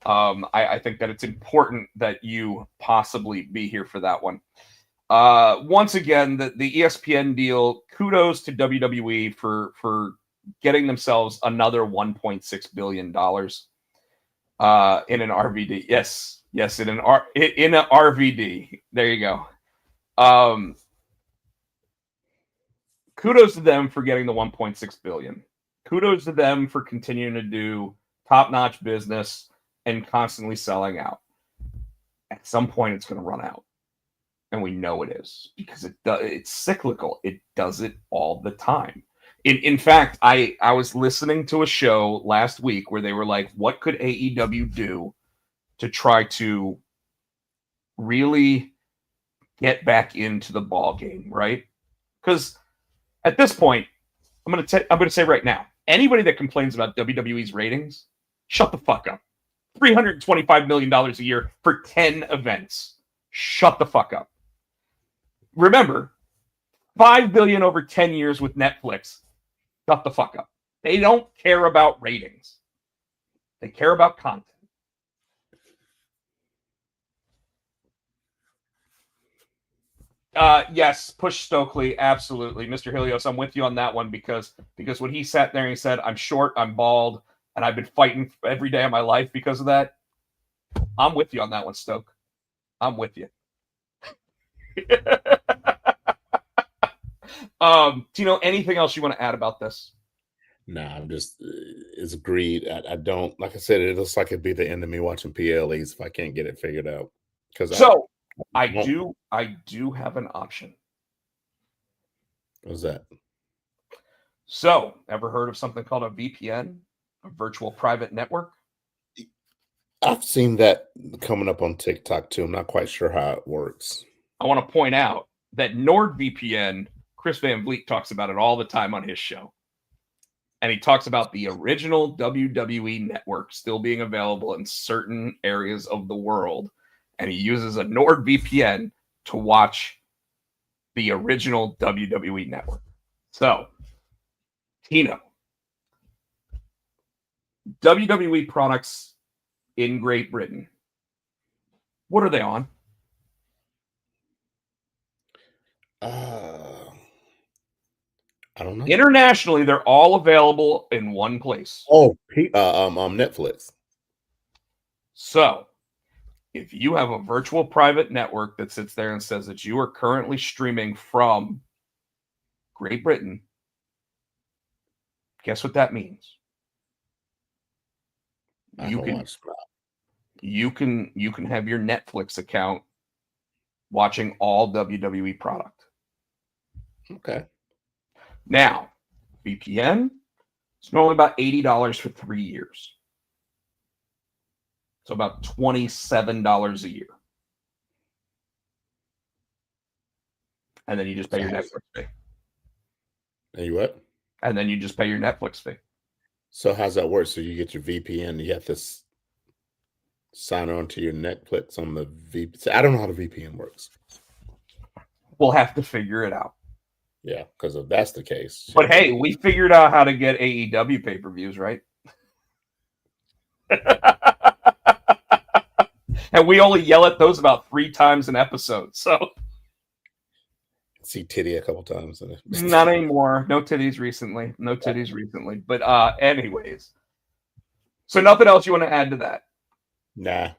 I think that it's important that you possibly be here for that one. Once again, the ESPN deal, kudos to WWE for getting themselves another $1.6 billion in an RVD. Yes, in an RVD. There you go. Kudos to them for getting the $1.6 billion. Kudos to them for continuing to do top-notch business and constantly selling out. At some point, it's going to run out. And we know it is because it's cyclical. It does it all the time. In fact, I was listening to a show last week where they were like, what could AEW do to try to really get back into the ball game, right? Because at this point, I'm gonna say right now, anybody that complains about WWE's ratings, shut the fuck up. $325 million a year for 10 events. Shut the fuck up. Remember, $5 billion over 10 years with Netflix. Shut the fuck up. They don't care about ratings. They care about content. Yes, push Stokely, absolutely. Mr. Helios, I'm with you on that one because when he sat there and he said, I'm short, I'm bald, and I've been fighting every day of my life because of that, I'm with you on that one, Stoke. I'm with you. Tino, anything else you want to add about this? Nah, I'm just it's agreed. I don't, like I said, it looks like it'd be the end of me watching PLEs if I can't get it figured out. I do have an option. What's that? So, ever heard of something called a VPN, a virtual private network? I've seen that coming up on TikTok too. I'm not quite sure how it works. I want to point out that NordVPN, Chris Van Vliet talks about it all the time on his show. And he talks about the original WWE network still being available in certain areas of the world. And he uses a NordVPN to watch the original WWE network. So, Tino, WWE products in Great Britain, what are they on? I don't know. Internationally, they're all available in one place. Oh, Netflix. So, if you have a virtual private network that sits there and says that you are currently streaming from Great Britain, guess what that means? You can have your Netflix account watching all WWE product. Okay. Now, VPN, it's normally about $80 for 3 years. So about $27 a year. And then you just pay your Netflix fee. And you what? And then you just pay your Netflix fee. So how's that work? So you get your VPN, you have to sign on to your Netflix on the VPN. I don't know how the VPN works. We'll have to figure it out. Yeah, because if that's the case. But hey, we figured out how to get AEW pay-per-views, right? And we only yell at those about 3 times an episode. So see titty a couple times. Not anymore. No titties recently. No titties recently. But anyways. So nothing else you want to add to that? Nah.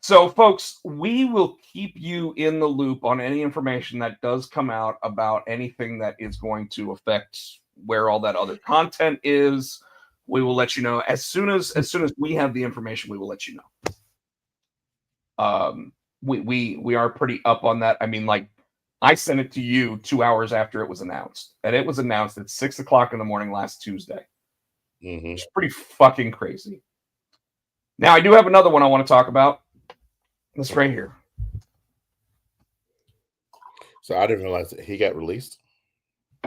So, folks, we will keep you in the loop on any information that does come out about anything that is going to affect where all that other content is. We will let you know as soon as we have the information. We will let you know. We are pretty up on that. I mean, like, I sent it to you 2 hours after it was announced, and it was announced at 6:00 in the morning last Tuesday. Mm-hmm. It's pretty fucking crazy. Now, I do have another one I want to talk about. This right here. So I didn't realize that he got released.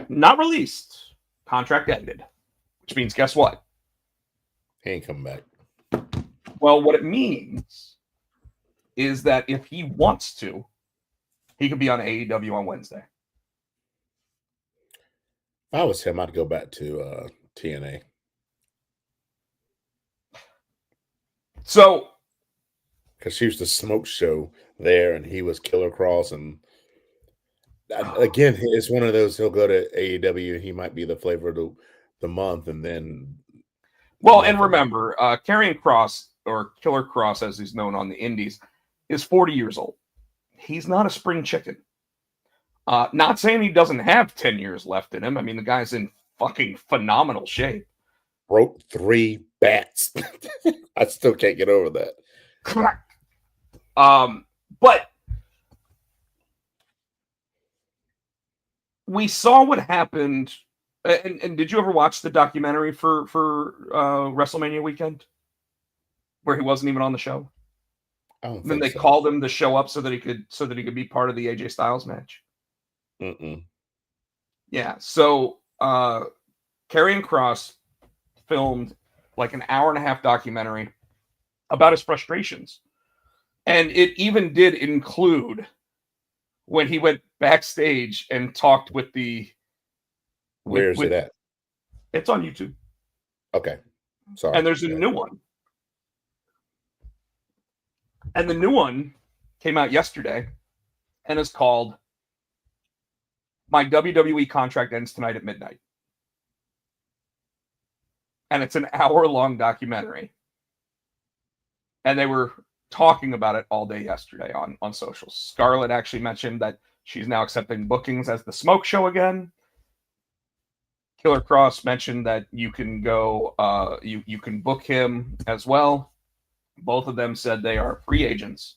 Not released. Contract ended. Which means, guess what? He ain't coming back. Well, what it means is that if he wants to, he could be on AEW on Wednesday. If I was him, I'd go back to TNA. So, because she was the smoke show there, and he was Killer Kross, and again, it's one of those. He'll go to AEW, and he might be the flavor of the month, and then. Well, and remember, Karrion Kross, or Killer Kross, as he's known on the Indies, is 40 years old. He's not a spring chicken. Not saying he doesn't have 10 years left in him. I mean, the guy's in fucking phenomenal shape. broke 3 bats. I still can't get over that. But we saw what happened. And did you ever watch the documentary for WrestleMania weekend, where he wasn't even on the show? I don't And then think they so. called him to show up so that he could be part of the AJ Styles match. Yeah. So Karrion Kross filmed like an hour-and-a-half documentary about his frustrations. And it even did include when he went backstage and talked with the... Where is it at? It's on YouTube. Okay. Sorry. And there's a new one. And the new one came out yesterday and is called My WWE Contract Ends Tonight at Midnight. And it's an hour-long documentary. And they were talking about it all day yesterday on socials. Scarlett actually mentioned that she's now accepting bookings as the Smoke Show again. Killer Kross mentioned that you can go, you can book him as well. Both of them said they are free agents.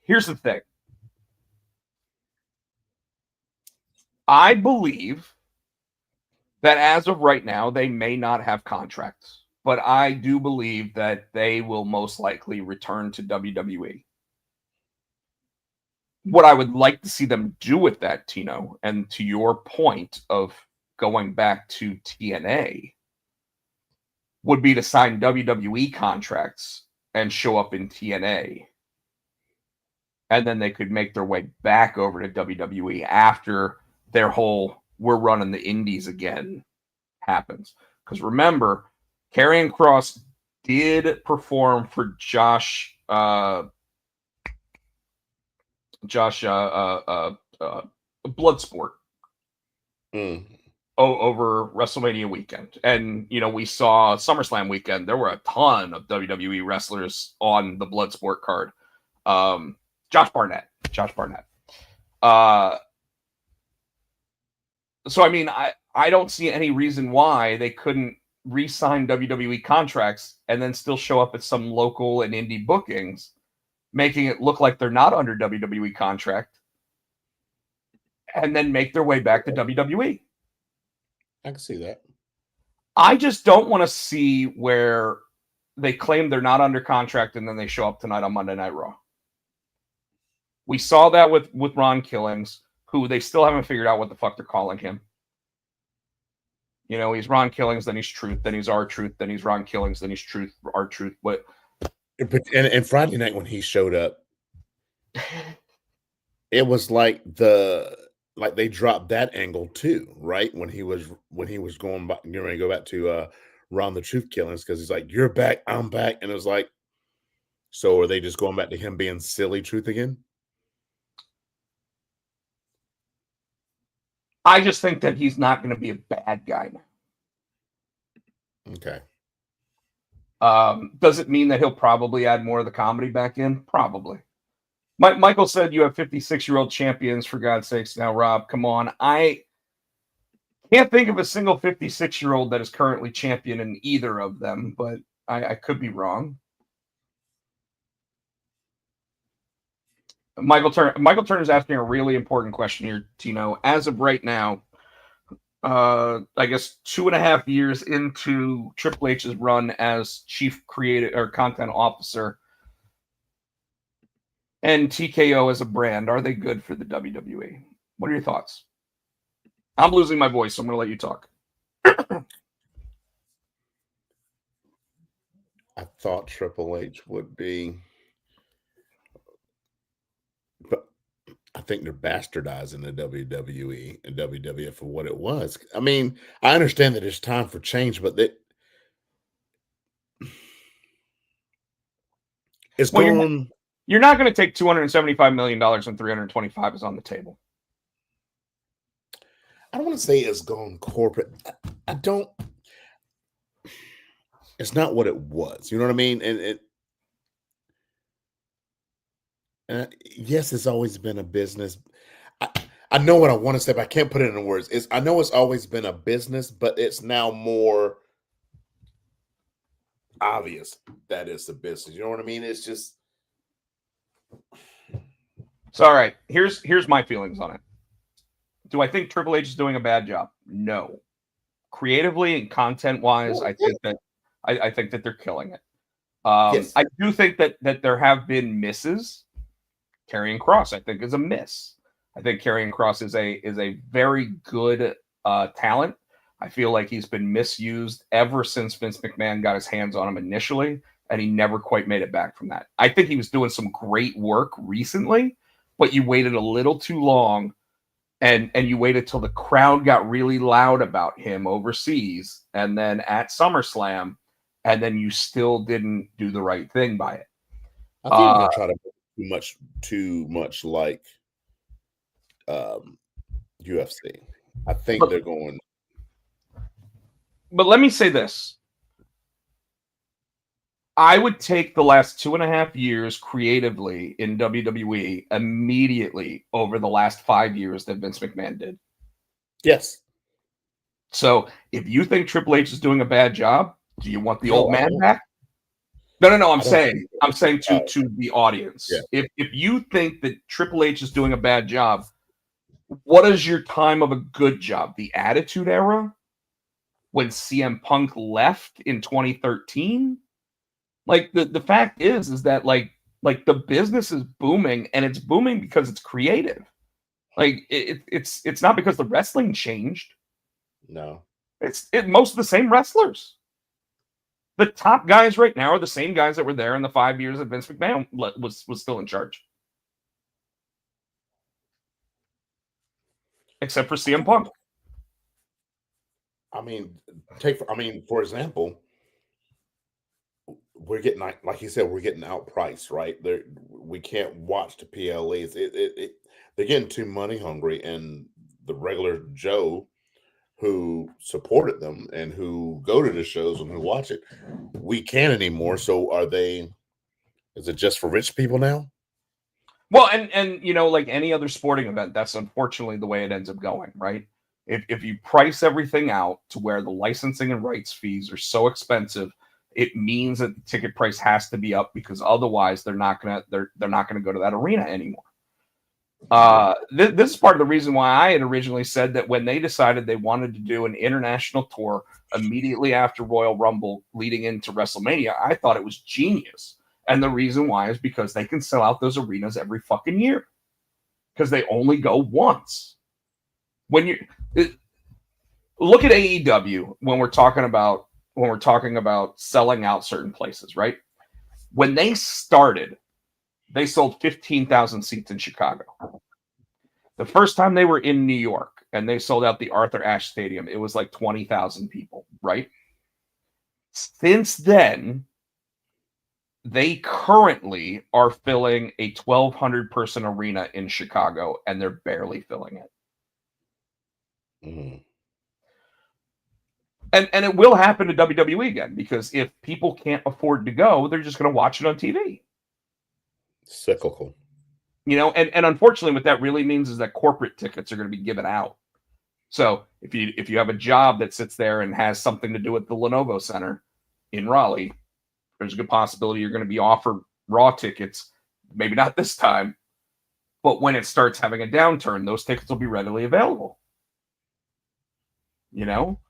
Here's the thing. I believe that as of right now, they may not have contracts, but I do believe that they will most likely return to WWE. What I would like to see them do with that, Tino, and to your point of going back to TNA, would be to sign WWE contracts and show up in TNA. And then they could make their way back over to WWE after their whole "we're running the indies again" happens. Because remember, Karrion Kross did perform for Bloodsport over WrestleMania weekend. And, we saw SummerSlam weekend. There were a ton of WWE wrestlers on the Bloodsport card. Josh Barnett. So, I mean, I don't see any reason why they couldn't re-sign WWE contracts and then still show up at some local and indie bookings, making it look like they're not under WWE contract, and then make their way back to WWE. I can see that. I just don't want to see where they claim they're not under contract and then they show up tonight on Monday Night Raw. We saw that with Ron Killings, who they still haven't figured out what the fuck they're calling him. He's Ron Killings, then he's Truth, then he's R-Truth, then he's Ron Killings, then he's Truth, R-Truth. But and Friday night when he showed up, it was like they dropped that angle too, right? When he was going back, getting ready to go back to Ron the Truth Killings, because he's like, "You're back, I'm back," and it was like, so are they just going back to him being silly Truth again? I just think that he's not going to be a bad guy now. Okay. Does it mean that he'll probably add more of the comedy back in? Probably. Michael said you have 56-year-old champions, for God's sakes. Now, Rob, come on. I can't think of a single 56-year-old that is currently champion in either of them, but I could be wrong. Michael Turner's asking a really important question here, Tino. As of right now, I guess 2.5 years into Triple H's run as chief creative or content officer, and TKO as a brand, are they good for the WWE? What are your thoughts? I'm losing my voice, so I'm going to let you talk. I thought Triple H would be, but I think they're bastardizing the WWE and WWF for what it was. I mean, I understand that it's time for change, but it's going. You're not going to take $275 million and 325 is on the table. I don't want to say it's gone corporate. I don't. It's not what it was. You know what I mean? And yes, it's always been a business. I know what I want to say, but I can't put it in words. I know it's always been a business, but it's now more obvious that it's a business. You know what I mean? It's just So, all right, here's my feelings on it. Do I think Triple H is doing a bad job? No. Creatively and content wise, I think that they're killing it. yes. I do think that there have been misses. Karrion Kross, I think, is a miss. I think Karrion Kross is a very good talent. I feel like he's been misused ever since Vince McMahon got his hands on him initially, and he never quite made it back from that. I think he was doing some great work recently, but you waited a little too long, and you waited till the crowd got really loud about him overseas, and then at SummerSlam, and then you still didn't do the right thing by it. I think they're trying to too much like UFC. I think they're going. But let me say this. I would take the last 2.5 years creatively in WWE immediately over the last 5 years that Vince McMahon did. Yes. So if you think Triple H is doing a bad job, do you want the old man back? No. I'm saying to the audience. Yeah. If you think that Triple H is doing a bad job, what is your time of a good job? The Attitude Era? When CM Punk left in 2013? Like the fact is that like the business is booming, and it's booming because it's creative. Like it's not because the wrestling changed. No. It's most of the same wrestlers. The top guys right now are the same guys that were there in the 5 years that Vince McMahon was still in charge. Except for CM Punk. I mean, for example, we're getting, like you said, we're getting outpriced, right? We can't watch the PLEs. They're getting too money hungry, and the regular Joe who supported them and who go to the shows and who watch it, we can't anymore. So is it just for rich people now? Well, and you know, like any other sporting event, that's unfortunately the way it ends up going, right? If you price everything out to where the licensing and rights fees are so expensive, it means that the ticket price has to be up, because otherwise they're not gonna go to that arena anymore. This is part of the reason why I had originally said that when they decided they wanted to do an international tour immediately after Royal Rumble leading into WrestleMania, I thought it was genius. And the reason why is because they can sell out those arenas every fucking year, because they only go once. When you look at AEW, when we're talking about selling out certain places, right? When they started, they sold 15,000 seats in Chicago. The first time they were in New York and they sold out the Arthur Ashe Stadium, it was like 20,000 people, right? Since then, they currently are filling a 1,200 person arena in Chicago, and they're barely filling it. Mm-hmm. And it will happen to WWE again, because if people can't afford to go, they're just going to watch it on TV. Cyclical. You know, and unfortunately what that really means is that corporate tickets are going to be given out. So if you have a job that sits there and has something to do with the Lenovo Center in Raleigh, there's a good possibility you're going to be offered Raw tickets. Maybe not this time, but when it starts having a downturn, those tickets will be readily available. You know?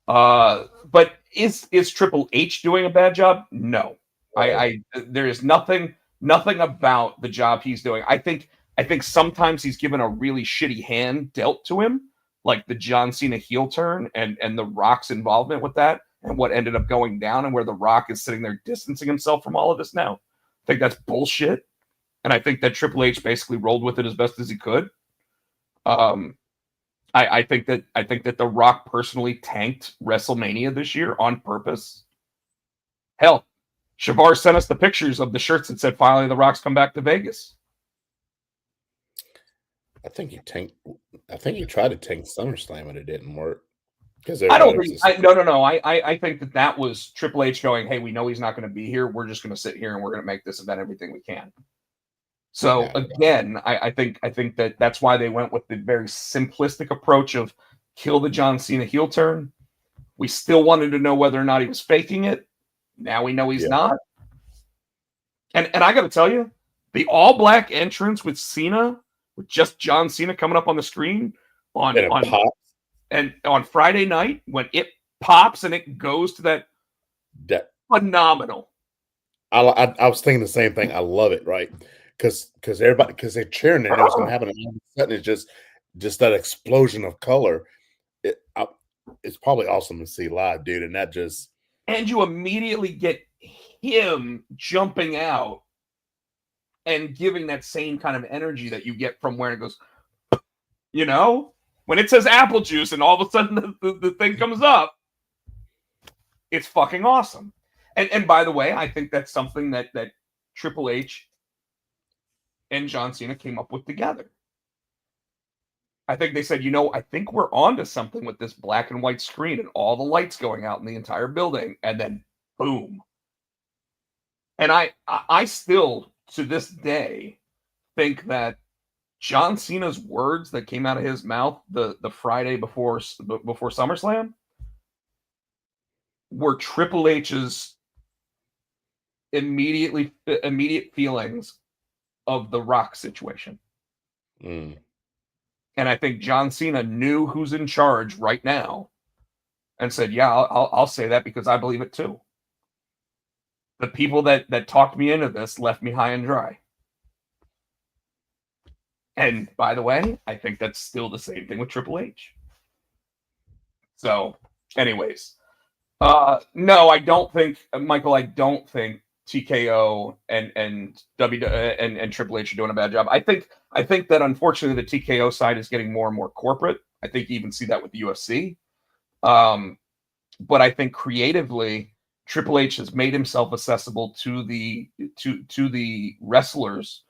But is Triple H doing a bad job? No. There is nothing about the job he's doing. I think sometimes he's given a really shitty hand dealt to him, like the John Cena heel turn and The Rock's involvement with that, and what ended up going down, and where The Rock is sitting there distancing himself from all of this now. I think that's bullshit. And I think that Triple H basically rolled with it as best as he could. I think that The Rock personally tanked WrestleMania this year on purpose. Hell, Shavar sent us the pictures of the shirts that said "Finally, The Rock's come back to Vegas." I think he tried to tank SummerSlam and it didn't work. I don't think. No. I think that was Triple H going, "Hey, we know he's not going to be here. We're just going to sit here and we're going to make this event everything we can." So again, I think that's why they went with the very simplistic approach of kill the John Cena heel turn. We still wanted to know whether or not he was faking it. Now we know he's Yeah. not. And I got to tell you, the all-black entrance with Cena, with just John Cena coming up on the screen And it pops. and on Friday night when it pops and it goes to that, phenomenal. I was thinking the same thing. I love it, right? Because they're cheering and it was going to happen, and all of a sudden it's just that explosion of color. It's probably awesome to see live, dude. And that just And you immediately get him jumping out and giving that same kind of energy that you get from where it goes, when it says apple juice and all of a sudden the thing comes up. It's fucking awesome. And by the way, I think that's something that Triple H and John Cena came up with together. I think they said, I think we're onto something with this black and white screen and all the lights going out in the entire building, and then boom. And I still, to this day, think that John Cena's words that came out of his mouth the Friday before SummerSlam were Triple H's immediate feelings of the Rock situation. And I think John Cena knew who's in charge right now and said, yeah, I'll say that because I believe it too. The people that talked me into this left me high and dry. And by the way, I think that's still the same thing with Triple H. So, anyways, no, I don't think, Michael, I don't think TKO and Triple H are doing a bad job. I think that unfortunately the TKO side is getting more and more corporate. I think you even see that with the UFC. But I think creatively, Triple H has made himself accessible to the wrestlers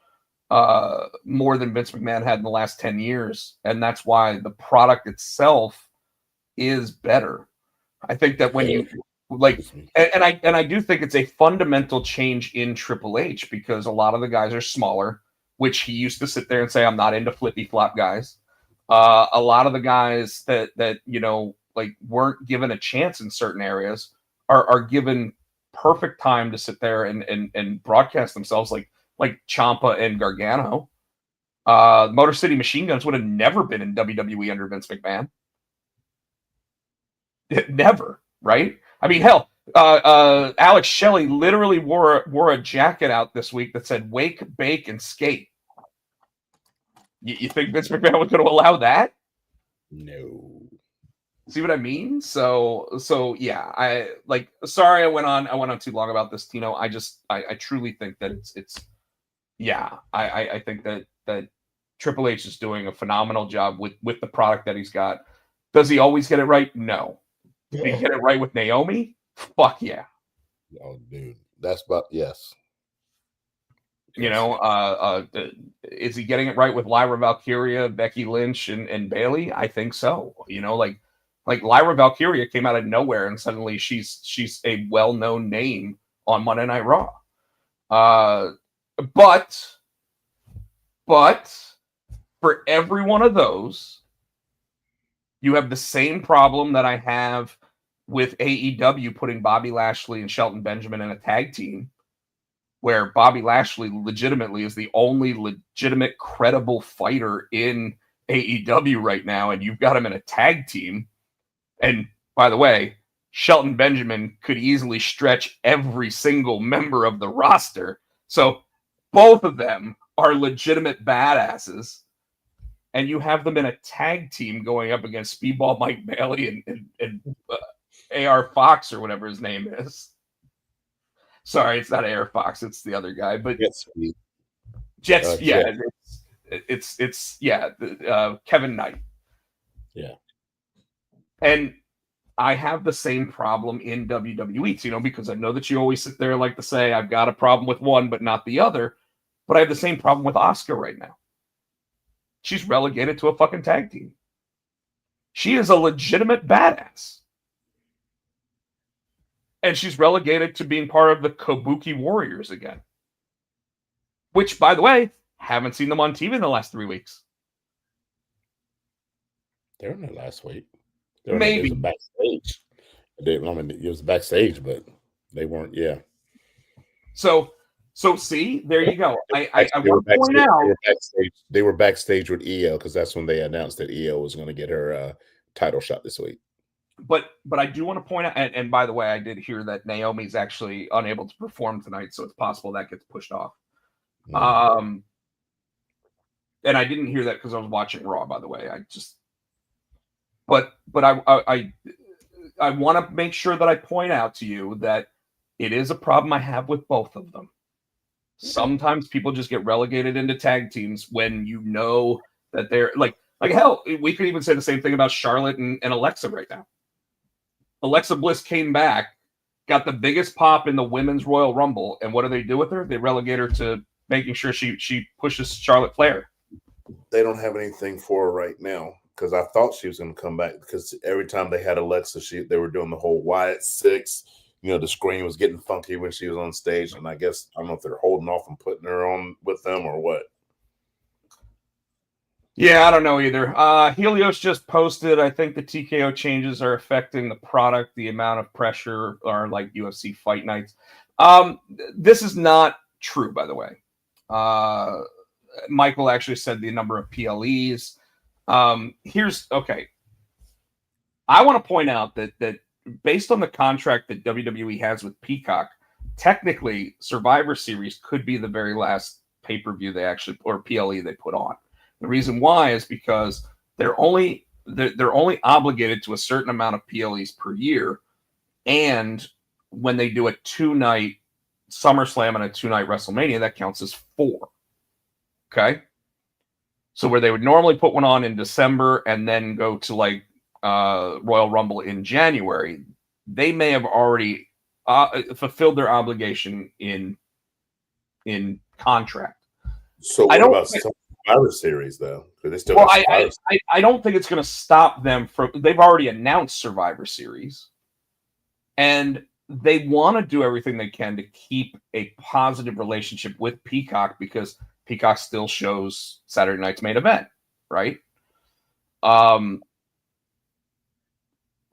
more than Vince McMahon had in the last 10 years. And that's why the product itself is better. I think that when you and I do think it's a fundamental change in Triple H because a lot of the guys are smaller, which he used to sit there and say, I'm not into flippy flop guys. A lot of the guys that weren't given a chance in certain areas are given perfect time to sit there and broadcast themselves like Ciampa and Gargano. Motor City Machine Guns would have never been in WWE under Vince McMahon. Never, right? I mean, hell, Alex Shelley literally wore a jacket out this week that said "Wake, Bake, and Skate." You think Vince McMahon was going to allow that? No. See what I mean? So yeah, sorry I went on too long about this, Tino. I truly think that I think that Triple H is doing a phenomenal job with the product that he's got. Does he always get it right? No. Did he get it right with Naomi? Fuck yeah. Oh, dude. That's about, yes. Is he getting it right with Lyra Valkyria, Becky Lynch, and Bayley? I think so. Like Lyra Valkyria came out of nowhere and suddenly she's a well-known name on Monday Night Raw. But for every one of those, you have the same problem that I have with AEW putting Bobby Lashley and Shelton Benjamin in a tag team, where Bobby Lashley legitimately is the only legitimate, credible fighter in AEW right now, and you've got him in a tag team. And by the way, Shelton Benjamin could easily stretch every single member of the roster. So both of them are legitimate badasses. And you have them in a tag team going up against Speedball Mike Bailey and AR Fox or whatever his name is. Sorry, it's not AR Fox, it's the other guy. But Jets, yeah, it's Kevin Knight. Yeah. And I have the same problem in WWE, because I know that you always sit there and like to say, I've got a problem with one, but not the other. But I have the same problem with Asuka right now. She's relegated to a fucking tag team. She is a legitimate badass. And she's relegated to being part of the Kabuki Warriors again. Which, by the way, haven't seen them on TV in the last 3 weeks. They're in the last week. Maybe. Backstage. It was backstage, but They weren't. Yeah. So see, there you go. I They were want to point out. They were backstage with EO because that's when they announced that EO was going to get her title shot this week. But I do want to point out, and by the way, I did hear that Naomi's actually unable to perform tonight, so it's possible that gets pushed off. Mm. And I didn't hear that because I was watching Raw, by the way. But I want to make sure that I point out to you that it is a problem I have with both of them. Sometimes people just get relegated into tag teams when you know that they're like hell, we could even say the same thing about Charlotte and Alexa right now. Alexa Bliss came back, got the biggest pop in the Women's Royal Rumble, and what do they do with her? They relegate her to making sure she pushes Charlotte Flair. They don't have anything for her right now because I thought she was going to come back because every time they had Alexa, they were doing the whole Wyatt 6. You know, the screen was getting funky when she was on stage, and I guess I don't know if they're holding off and putting her on with them or what. Yeah, I don't know either. Helios just posted, I think the TKO changes are affecting the product, the amount of pressure are like UFC fight nights. This is not true, by the way. Michael actually said the number of PLEs. Okay. I want to point out that based on the contract that WWE has with Peacock, technically Survivor Series could be the very last pay-per-view they actually, or PLE they put on. The reason why is because they're only obligated to a certain amount of PLEs per year, and when they do a 2-night SummerSlam and a 2-night WrestleMania, that counts as 4. Okay, so where they would normally put one on in December and then go to like Royal Rumble in January, they may have already fulfilled their obligation in contract. So what about Survivor Series though? They still I don't think it's going to stop them from. They've already announced Survivor Series, and they want to do everything they can to keep a positive relationship with Peacock because Peacock still shows Saturday night's main event, right?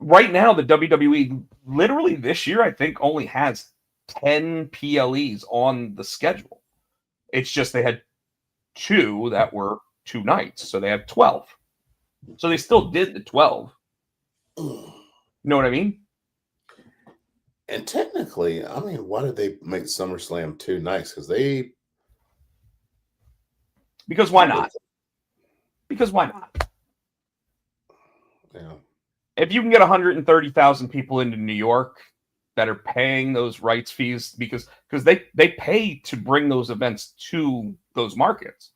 Right now, the WWE literally this year, I think, only has 10 PLEs on the schedule. It's just they had 2 that were 2 nights, so they have 12. So they still did the 12. You know what I mean? And technically, I mean, why did they make SummerSlam 2 nights? Because why not? Because why not? Yeah. If you can get 130,000 people into New York that are paying those rights fees because they pay to bring those events to those markets.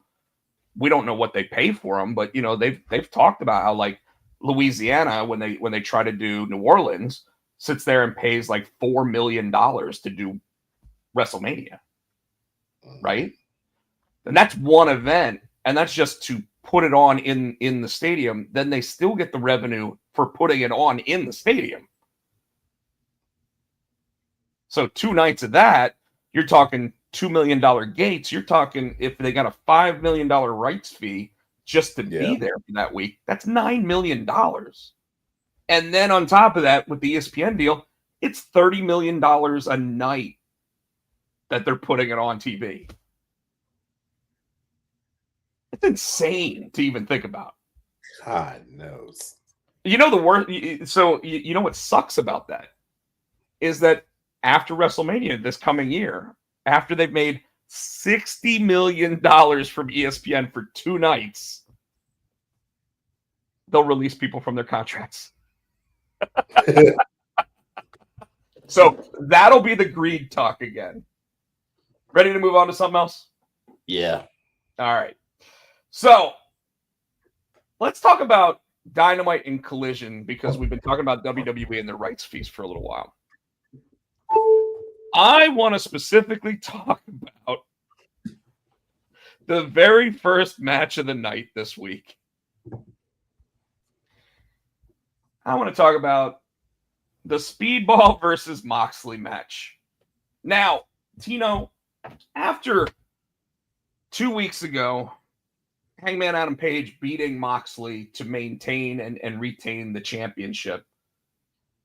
We don't know what they pay for them, but you know they've talked about how like Louisiana when they try to do New Orleans sits there and pays like $4 million to do WrestleMania, right? And that's one event, and that's just to put it on in the stadium. Then they still get the revenue for putting it on in the stadium. So 2 nights of that, you're talking $2 million gates. You're talking if they got a $5 million rights fee just to be there for that week, that's $9 million. And then on top of that, with the ESPN deal, it's $30 million a night that they're putting it on TV. It's insane to even think about. God knows. You know the worst. So you know what sucks about that is that after WrestleMania this coming year, after they've made $60 million from ESPN for 2 nights, they'll release people from their contracts. So that'll be the greed talk again. Ready to move on to something else? Yeah. All right. So let's talk about Dynamite and Collision because we've been talking about WWE and their rights fees for a little while. I want to specifically talk about the very first match of the night this week. I want to talk about the Speedball versus Moxley match. Now, Tino, after 2 weeks ago, Hangman Adam Page beating Moxley to maintain and retain the championship,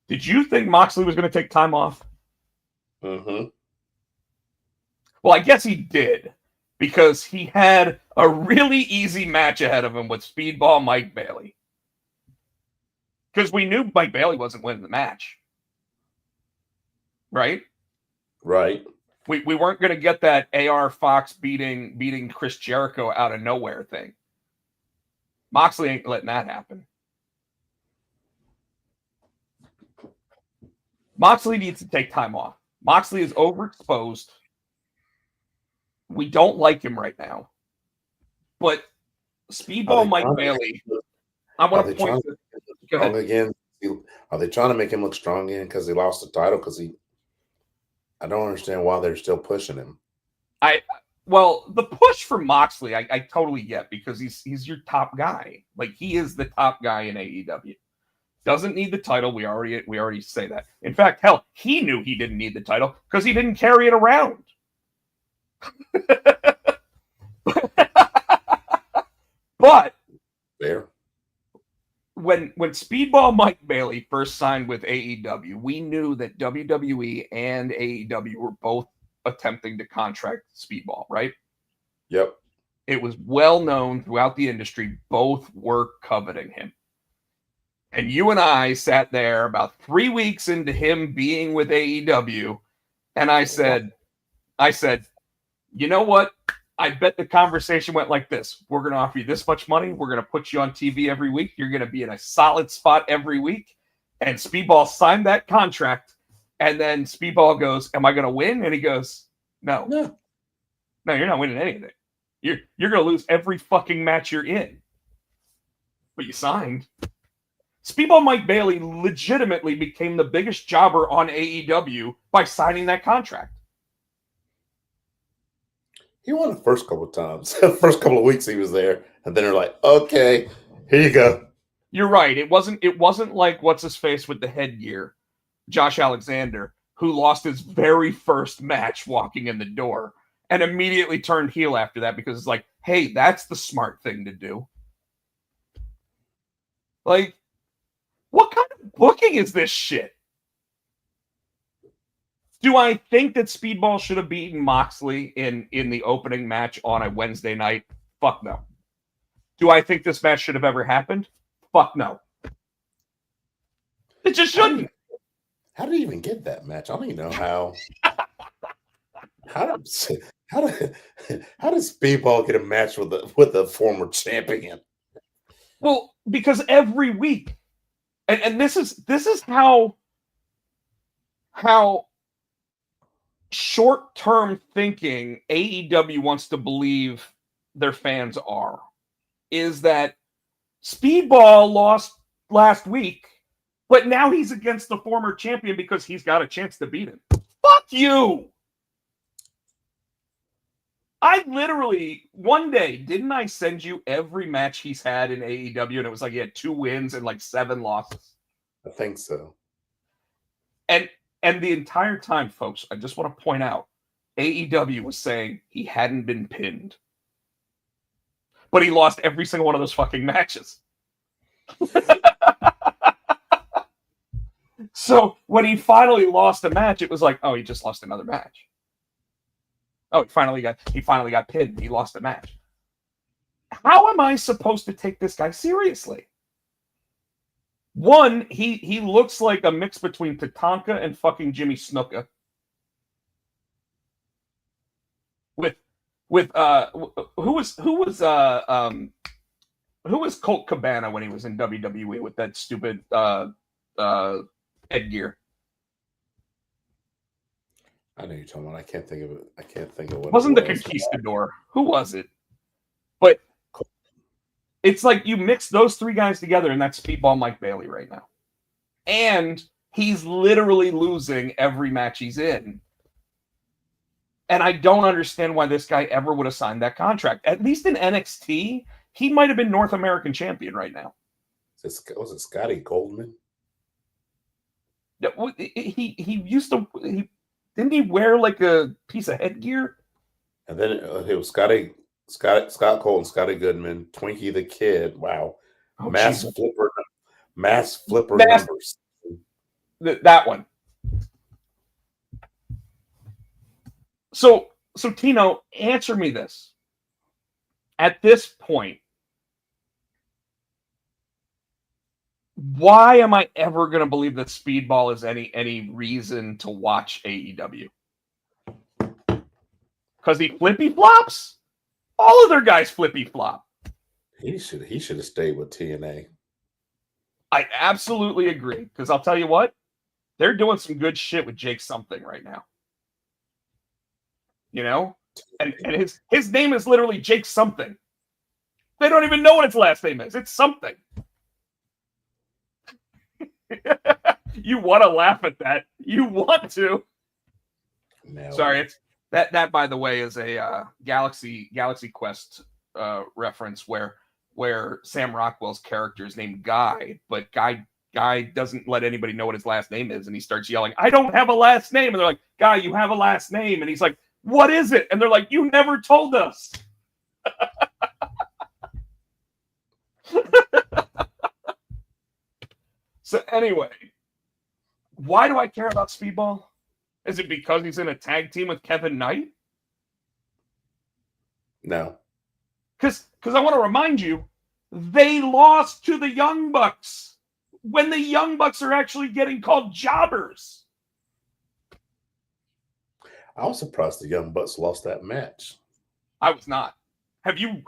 did you think Moxley was going to take time off? Mm-hmm. Well, I guess he did, because he had a really easy match ahead of him with Speedball Mike Bailey. Because we knew Mike Bailey wasn't winning the match. Right? Right. We weren't going to get that AR Fox beating Chris Jericho out of nowhere thing. Moxley ain't letting that happen. Moxley needs to take time off. Moxley is overexposed. We don't like him right now. But Speedball Mike Bailey, I want to point to... Go ahead. Again, are they trying to make him look strong again because he lost the title? Because I don't understand why they're still pushing him. Well, the push for Moxley, I totally get, because he's your top guy. Like, he is the top guy in AEW. Doesn't need the title. We already say that. In fact, hell, he knew he didn't need the title because he didn't carry it around. But fair. When Speedball Mike Bailey first signed with AEW, we knew that WWE and AEW were both attempting to contract Speedball, right? Yep. It was well known throughout the industry, both were coveting him. And you and I sat there about 3 weeks into him being with AEW, and I said, you know what? I bet the conversation went like this. We're going to offer you this much money. We're going to put you on TV every week. You're going to be in a solid spot every week. And Speedball signed that contract. And then Speedball goes, am I going to win? And he goes, no, you're not winning anything. You're going to lose every fucking match you're in. But you signed. Speedball Mike Bailey legitimately became the biggest jobber on AEW by signing that contract. He won the first couple of times. The first couple of weeks he was there, and then they're like, "Okay, here you go." You're right. It wasn't like what's his face with the headgear, Josh Alexander, who lost his very first match walking in the door and immediately turned heel after that because it's like, hey, that's the smart thing to do. Like, what kind of booking is this shit? Do I think that Speedball should have beaten Moxley in the opening match on a Wednesday night? Fuck no. Do I think this match should have ever happened? Fuck no. It just shouldn't. How did he even get that match? I don't even know how. How did Speedball get a match with the former champion? Well, because every week, and this is how short-term thinking AEW wants to believe their fans are, is that Speedball lost last week, but now he's against the former champion because he's got a chance to beat him. Fuck you! I literally, one day, didn't I send you every match he's had in AEW, and it was like he had 2 wins and like 7 losses? I think so. And the entire time, folks, I just want to point out, AEW was saying he hadn't been pinned. But he lost every single one of those fucking matches. So when he finally lost a match, it was like, oh, he just lost another match. Oh, he finally got pinned. He lost a match. How am I supposed to take this guy seriously? One, he looks like a mix between Tatanka and fucking Jimmy Snuka. With who was Colt Cabana when he was in WWE with that stupid headgear? I know you're talking about. I can't think of it. I can't think of what. Wasn't the Conquistador? Who was it? But it's like you mix those 3 guys together, and that's Speedball Mike Bailey right now. And he's literally losing every match he's in. And I don't understand why this guy ever would have signed that contract. At least in NXT, he might have been North American champion right now. Was it Scotty Goldman? He used to... didn't he wear like a piece of headgear? And then it was Scott Colton, Scotty Goodman, Twinkie the Kid. Wow. Oh, Mass flipper numbers. That one. So Tino, answer me this. At this point, why am I ever going to believe that Speedball is any reason to watch AEW? Because he flippy flops? All of their guys flippy flop. He should have stayed with TNA. I absolutely agree. Because I'll tell you what, they're doing some good shit with Jake Something right now. You know? And his name is literally Jake Something. They don't even know what his last name is. It's Something. You want to laugh at that. You want to. No. Sorry, it's that by the way is a Galaxy Quest reference where Sam Rockwell's character is named Guy, but Guy doesn't let anybody know what his last name is, and he starts yelling, "I don't have a last name," and they're like, "Guy, you have a last name," and he's like, "What is it?" And they're like, "You never told us." So anyway, why do I care about Speedball? Is it because he's in a tag team with Kevin Knight? No. Because I want to remind you, they lost to the Young Bucks when the Young Bucks are actually getting called jobbers. I was surprised the Young Bucks lost that match. I was not. Have you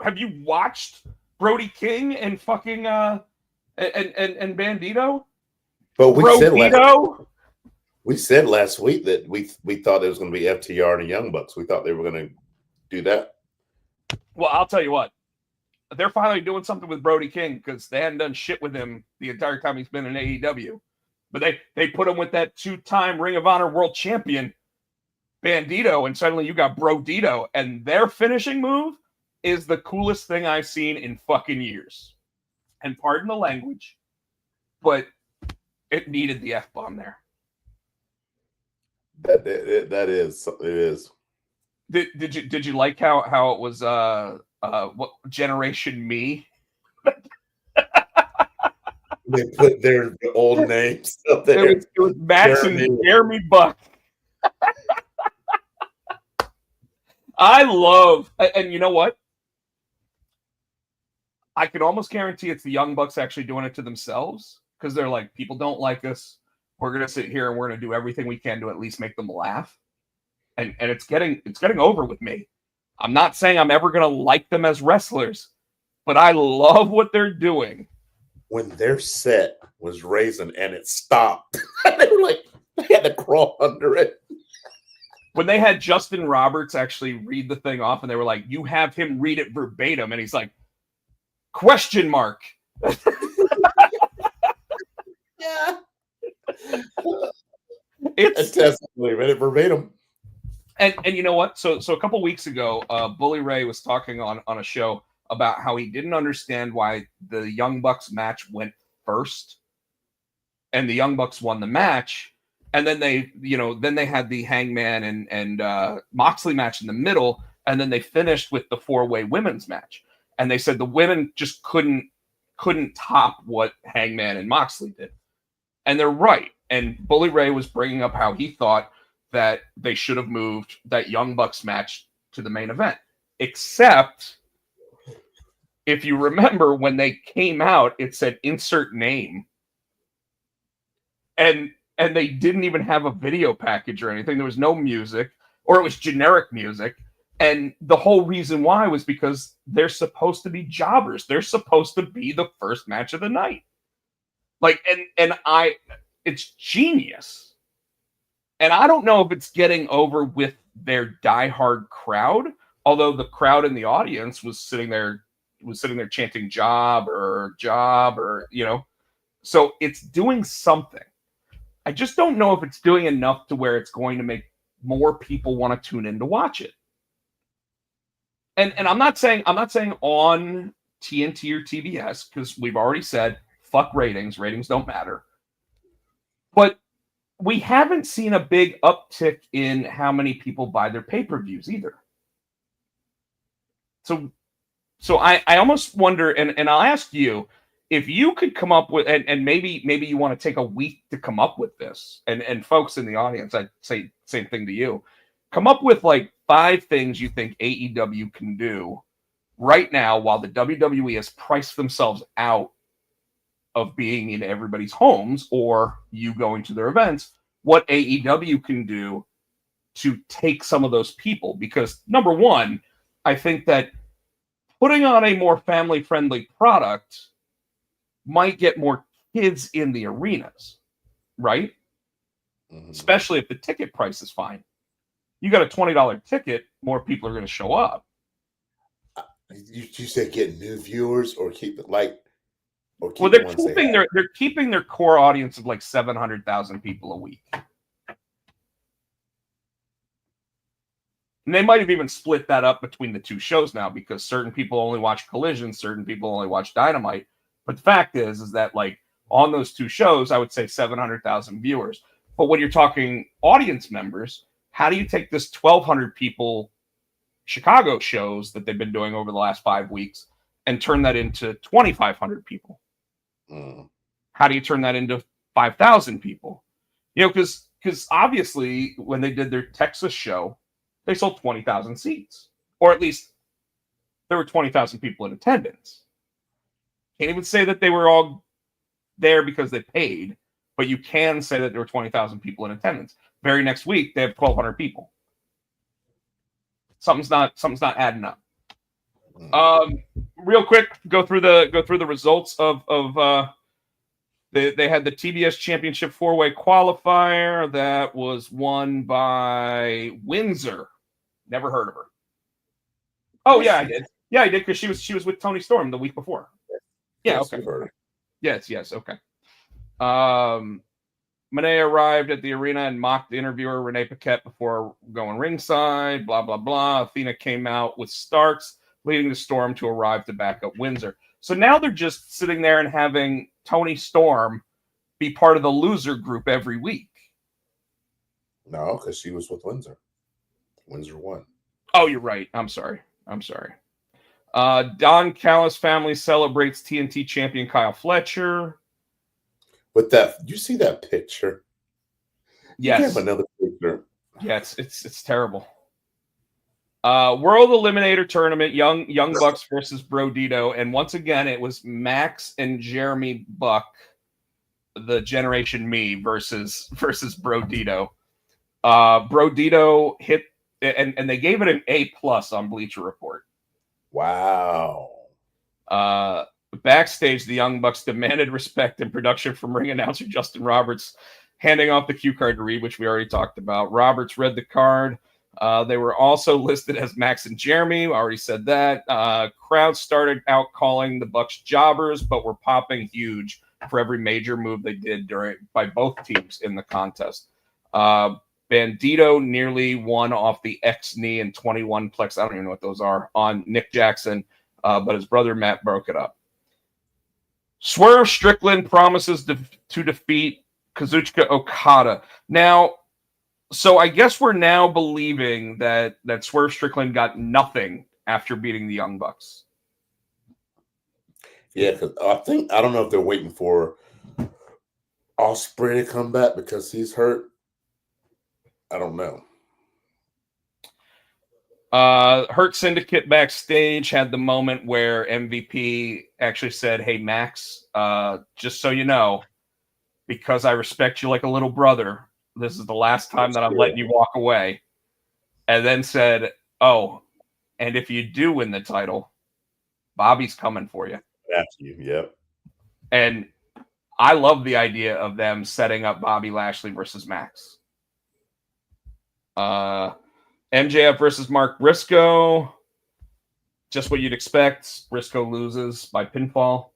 watched Brody King and fucking and Bandito? But we said last week that we thought it was going to be FTR and the Young Bucks. We thought they were going to do that. Well, I'll tell you what. They're finally doing something with Brody King because they hadn't done shit with him the entire time he's been in AEW. But they put him with that 2-time Ring of Honor World Champion, Bandito, and suddenly you got Brodito. And their finishing move is the coolest thing I've seen in fucking years. And pardon the language, but it needed the F-bomb there. It is. Did you like how it was what Generation Me? They put their old names up there. It was Max and Jeremy Buck. I love, and you know what? I can almost guarantee it's the Young Bucks actually doing it to themselves because they're like, people don't like us. We're gonna sit here and we're gonna do everything we can to at least make them laugh. And it's getting over with me. I'm not saying I'm ever gonna like them as wrestlers, but I love what they're doing. When their set was raising and it stopped, they were like, they had to crawl under it. When they had Justin Roberts actually read the thing off, and they were like, "You have him read it verbatim," and he's like, question mark. Yeah. It's testimony, read it verbatim. And you know what? So a couple weeks ago, Bully Ray was talking on a show about how he didn't understand why the Young Bucks match went first, and the Young Bucks won the match, and then they had the Hangman and Moxley match in the middle, and then they finished with the 4-way women's match, and they said the women just couldn't top what Hangman and Moxley did, and they're right. And Bully Ray was bringing up how he thought that they should have moved that Young Bucks match to the main event. Except, if you remember, when they came out, it said insert name. And they didn't even have a video package or anything. There was no music, or it was generic music. And the whole reason why was because they're supposed to be jobbers. They're supposed to be the first match of the night. Like, it's genius. And I don't know if it's getting over with their diehard crowd, although the crowd in the audience was sitting there chanting job or, so it's doing something. I just don't know if it's doing enough to where it's going to make more people want to tune in to watch it. And I'm not saying on TNT or TBS, because we've already said, fuck ratings. Ratings don't matter. But we haven't seen a big uptick in how many people buy their pay-per-views either. So I almost wonder, and I'll ask you, if you could come up with, and maybe you want to take a week to come up with this, and folks in the audience, I'd say same thing to you. Come up with like 5 things you think AEW can do right now while the WWE has priced themselves out of being in everybody's homes or you going to their events, what AEW can do to take some of those people. Because number one, I think that putting on a more family-friendly product might get more kids in the arenas, right? Mhm. Especially if the ticket price is fine. You got a $20 ticket, more people are going to show up. You said get new viewers or keep it like, or keep Well, the ones they have. they're keeping their core audience of like 700,000 people a week. And they might have even split that up between the 2 shows now because certain people only watch Collision, certain people only watch Dynamite. But the fact is that like on those 2 shows, I would say 700,000 viewers. But when you're talking audience members, how do you take this 1,200 people Chicago shows that they've been doing over the last 5 weeks and turn that into 2,500 people? Mm. How do you turn that into 5,000 people? You know, because obviously when they did their Texas show, they sold 20,000 seats, or at least there were 20,000 people in attendance. Can't even say that they were all there because they paid, but you can say that there were 20,000 people in attendance. Very next week, they have 1,200 people. Something's not adding up. Real quick, go through the results of they had the TBS Championship 4-way qualifier that was won by Windsor. Never heard of her. Oh yeah, I did. Yeah, I did because she was with Tony Storm the week before. Yeah, Yes, okay. you've heard it. Yes, okay. Monet arrived at the arena and mocked the interviewer Renee Paquette before going ringside. Blah blah blah. Athena came out with Starks, leading the Storm to arrive to back up Windsor. So now they're just sitting there and having Tony Storm be part of the loser group every week. No, because she was with Windsor. Windsor won. Oh, you're right. I'm sorry. Don Callis family celebrates TNT champion Kyle Fletcher. But you see that picture? Yes. You have another picture. Yeah, it's terrible. World Eliminator Tournament, Young Bucks versus Brodito, and once again it was Max and Jeremy Buck, the Generation Me versus Brodito. Brodito hit, and they gave it an A+ on Bleacher Report. Wow. Backstage, the Young Bucks demanded respect and production from ring announcer Justin Roberts, handing off the cue card to Reed, which we already talked about. Roberts read the card. They were also listed as Max and Jeremy. I already said that. Crowd started out calling the Bucks jobbers, but were popping huge for every major move they did by both teams in the contest. Bandito nearly won off the X knee and 21 plex. I don't even know what those are on Nick Jackson, but his brother Matt broke it up. Swerve Strickland promises to defeat Kazuchika Okada. Now, so I guess we're now believing that Swerve Strickland got nothing after beating the Young Bucks. Yeah, because I don't know if they're waiting for Ospreay to come back because he's hurt. I don't know. Hurt Syndicate backstage had the moment where MVP actually said, "Hey Max, just so you know, because I respect you like a little brother, this is the last time that I'm letting you walk away." And then said, "Oh, and if you do win the title, Bobby's coming for you." That's you, yep. And I love the idea of them setting up Bobby Lashley versus Max. MJF versus Mark Briscoe. Just what you'd expect. Briscoe loses by pinfall.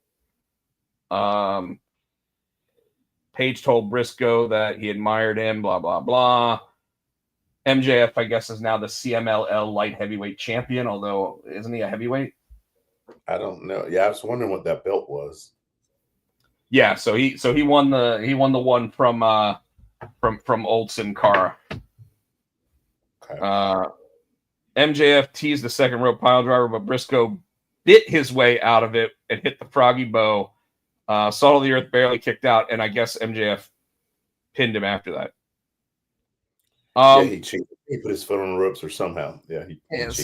Page told Briscoe that he admired him, blah, blah, blah. MJF, I guess, is now the CMLL light heavyweight champion, although isn't he a heavyweight? I don't know. Yeah, I was wondering what that belt was. Yeah, so he won the one from Old Sin Cara. Okay. MJF teased the second rope pile driver, but Briscoe bit his way out of it and hit the froggy bow. Salt of the Earth barely kicked out, and I guess MJF pinned him after that. Yeah, he cheated. He put his foot on the ropes or somehow. Yeah, he cheated.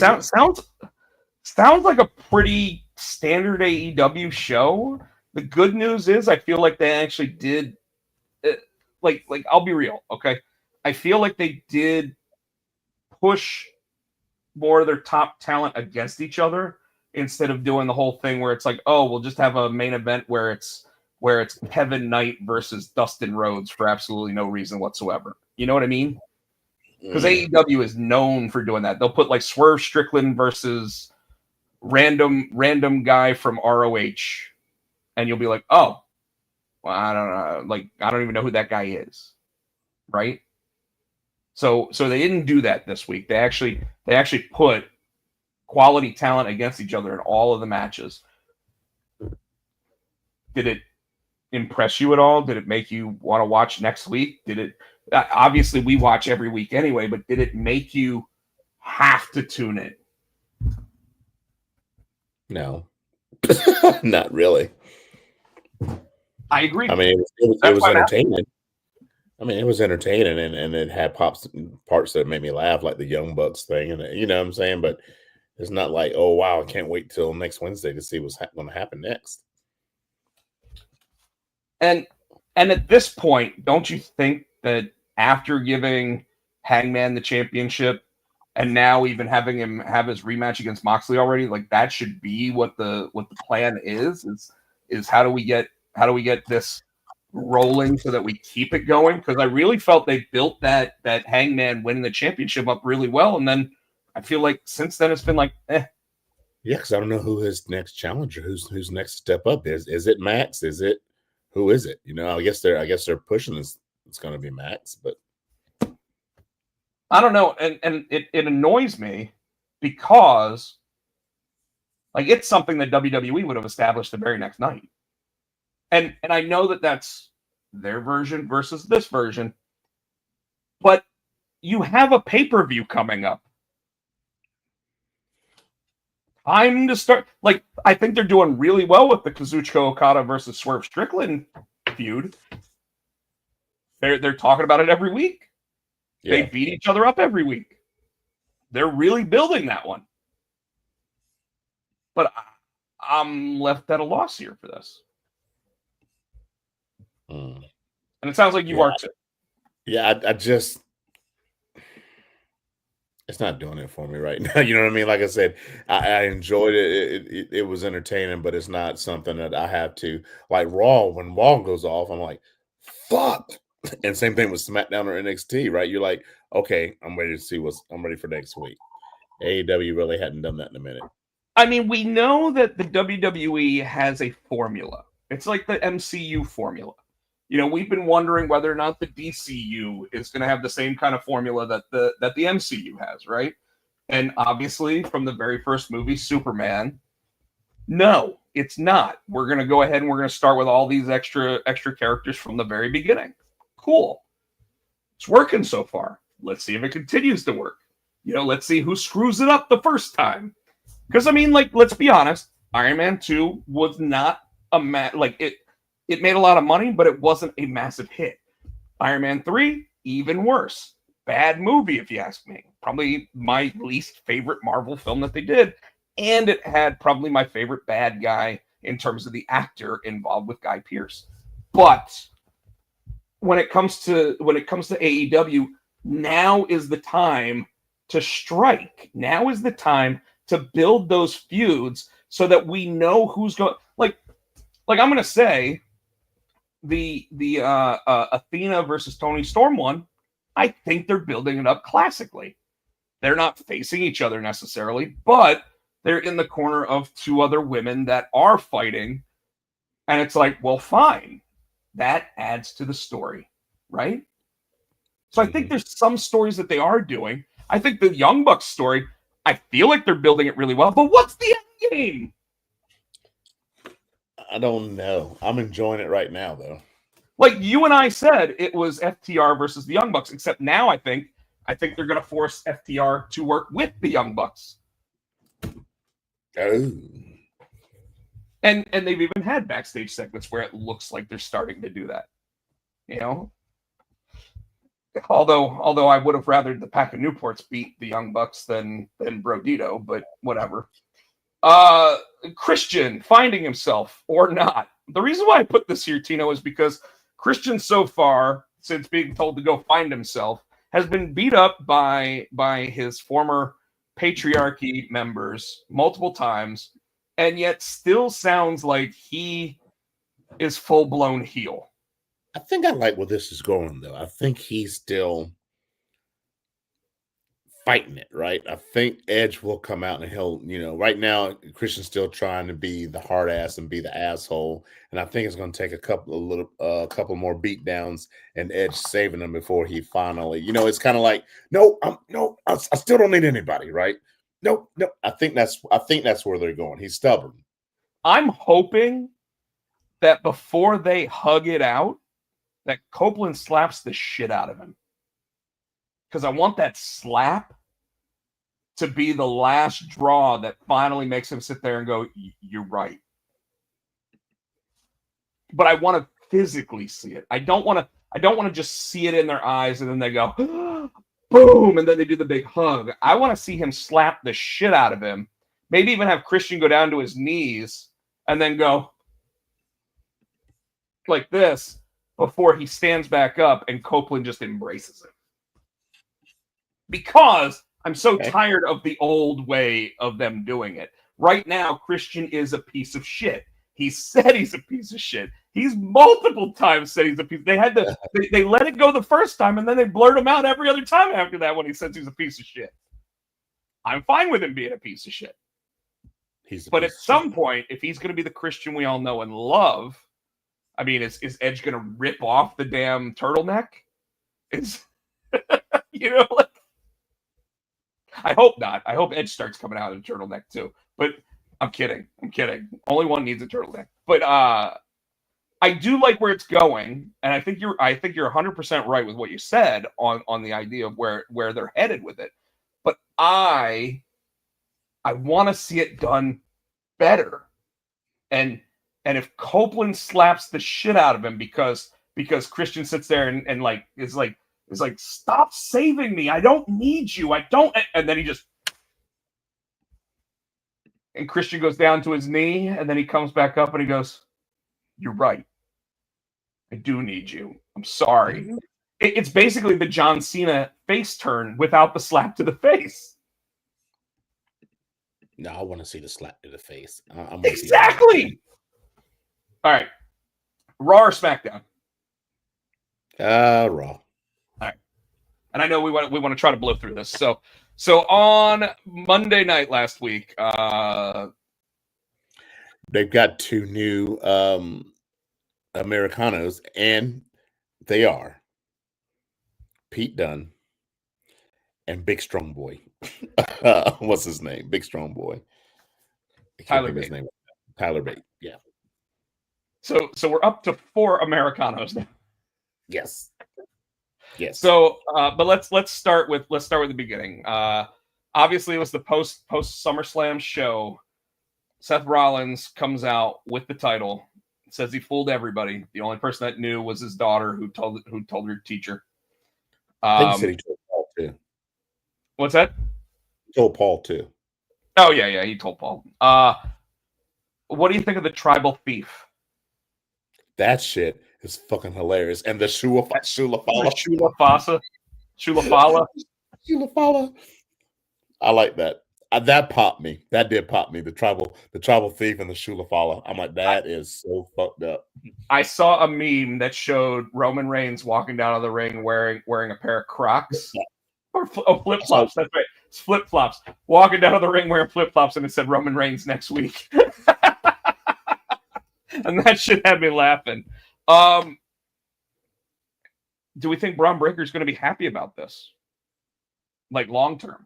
Sounds like a pretty standard AEW show. The good news is I feel like they actually did like I'll be real, okay? I feel like they did push more of their top talent against each other instead of doing the whole thing where it's like, oh, we'll just have a main event where it's Kevin Knight versus Dustin Rhodes for absolutely no reason whatsoever. You know what I mean? Because AEW is known for doing that. They'll put like Swerve Strickland versus random guy from ROH, and you'll be like, oh, well, I don't know, like I don't even know who that guy is, right? So they didn't do that this week. They actually put quality talent against each other in all of the matches. Did it impress you at all? Did it make you want to watch next week? Did it? Obviously, we watch every week anyway, but did it make you have to tune in? No, not really. I agree. I mean, it was entertaining. I mean, it was entertaining, and it had parts that made me laugh, like the Young Bucks thing, and you know what I'm saying. But it's not like, oh wow, I can't wait till next Wednesday to see what's going to happen next. And at this point, don't you think that after giving Hangman the championship and now even having him have his rematch against Moxley already, like that should be what the plan is how do we get this rolling so that we keep it going? Because I really felt they built that Hangman winning the championship up really well, and then I feel like since then it's been like, eh. Yeah, because I don't know who his next challenger, who's next step up is. Is it Max? Who is it? You know, I guess they're pushing this. It's going to be Max, but I don't know, and it annoys me because like it's something that WWE would have established the very next night, and I know that that's their version versus this version, but you have a pay-per-view coming up. Time to start. Like I think they're doing really well with the Kazuchika Okada versus Swerve Strickland feud. They're talking about it every week. Yeah. They beat each other up every week. They're really building that one. But I'm left at a loss here for this. And it sounds like you are too. Yeah, I just it's not doing it for me right now. You know what I mean? Like I said, I enjoyed it. It was entertaining, but it's not something that I have to like Raw. When Raw goes off, I'm like, fuck. And same thing with SmackDown or NXT, right? You're like, okay, I'm ready for next week. AEW really hadn't done that in a minute. I mean, we know that the WWE has a formula. It's like the MCU formula. You know, we've been wondering whether or not the DCU is going to have the same kind of formula that the MCU has, right? And obviously, from the very first movie, Superman, no, it's not. We're going to go ahead and we're going to start with all these extra characters from the very beginning. Cool. It's working so far. Let's see if it continues to work. You know, let's see who screws it up the first time. Because, I mean, like, let's be honest, Iron Man 2 was not it made a lot of money, but it wasn't a massive hit. Iron Man 3, even worse. Bad movie, if you ask me. Probably my least favorite Marvel film that they did. And it had probably my favorite bad guy in terms of the actor involved with Guy Pearce. But when it comes to AEW, now is the time to strike. Now is the time to build those feuds so that we know who's going. Like I'm going to say, the Athena versus Toni Storm one, I think they're building it up classically. They're not facing each other necessarily, but they're in the corner of two other women that are fighting. And it's like, well, fine. That adds to the story, right? So I think there's some stories that they are doing. I think the Young Bucks story, I feel like they're building it really well. But what's the end game? I don't know. I'm enjoying it right now, though. Like you and I said, it was FTR versus the Young Bucks. Except now, I think they're going to force FTR to work with the Young Bucks. Oh. And they've even had backstage segments where it looks like they're starting to do that. You know, Although I would have rather the pack of Newports beat the Young Bucks than Brodito, but whatever. Christian finding himself or not. The reason why I put this here, Tino, is because Christian so far, since being told to go find himself, has been beat up by his former patriarchy members multiple times, and yet still sounds like he is full-blown heel. I think I like where this is going, though. I think he's still fighting it, right? I think Edge will come out and he'll, right now, Christian's still trying to be the hard ass and be the asshole. And I think it's going to take a couple more beat downs and Edge saving him before he finally, it's kind of like, I still don't need anybody, right? No. I think that's where they're going. He's stubborn. I'm hoping that before they hug it out, that Copeland slaps the shit out of him. Because I want that slap to be the last draw that finally makes him sit there and go, you're right. But I want to physically see it. I don't want to just see it in their eyes and then they go, boom, and then they do the big hug. I want to see him slap the shit out of him. Maybe even have Christian go down to his knees and then go like this before he stands back up and Copeland just embraces it. Because I'm so tired of the old way of them doing it. Right now, Christian is a piece of shit. He said he's a piece of shit. He's multiple times said he's a piece. They had to. They let it go the first time, and then they blurred him out every other time after that when he says he's a piece of shit. I'm fine with him being a piece of shit. But at some point, if he's going to be the Christian we all know and love, I mean, is Edge going to rip off the damn turtleneck? Like, I hope not. I hope Edge starts coming out in a turtleneck too. But I'm kidding. Only one needs a turtleneck. But I do like where it's going, and I think you're 100% right with what you said on the idea of where they're headed with it. But I want to see it done better. And if Copeland slaps the shit out of him because Christian sits there and like is like, stop saving me. I don't need you. I don't. And then and Christian goes down to his knee and then he comes back up and he goes, you're right. I do need you. I'm sorry. It's basically the John Cena face turn without the slap to the face. No, I want to see the slap to the face. Exactly. All right. Raw or SmackDown? Raw. And I know we want to try to blow through this. So on Monday night last week, they've got two new Americanos, and they are Pete Dunne and Big Strong Boy. What's his name? Big Strong Boy. Tyler Bate. Tyler Bate. Yeah. So we're up to 4 Americanos now. Yes. Yes. So, but let's start with the beginning. Obviously, it was the post SummerSlam show. Seth Rollins comes out with the title. Says he fooled everybody. The only person that knew was his daughter, who told her teacher. I think he said he told Paul too. What's that? He told Paul too. Oh yeah, he told Paul. What do you think of the tribal thief? That shit is fucking hilarious. And the Shulafala. I like that. That popped me. That did pop me. The tribal thief and the Shulafala. I'm like, that is so fucked up. I saw a meme that showed Roman Reigns walking down to the ring wearing a pair of Crocs or flip flops. That's right, it's flip flops. Walking down to the ring wearing flip flops, and it said Roman Reigns next week. And that shit had me laughing. Do we think Braun Breaker is going to be happy about this? Like long term?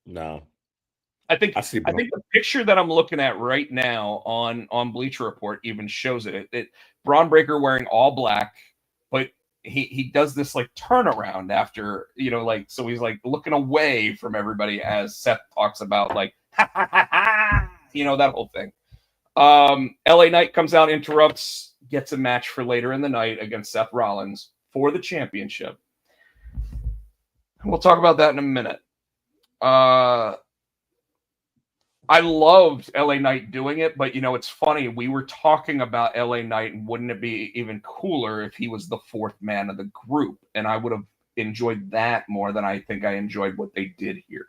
No. I think the picture that I'm looking at right now on Bleacher Report even shows it. Braun Breaker wearing all black, but he does this like turnaround after, so he's like looking away from everybody as Seth talks about like, ha, ha, ha, ha, that whole thing. LA Knight comes out, interrupts, gets a match for later in the night against Seth Rollins for the championship. We'll talk about that in a minute. I loved LA Knight doing it, but it's funny. We were talking about LA Knight, and wouldn't it be even cooler if he was the fourth man of the group? And I would have enjoyed that more than I think I enjoyed what they did here.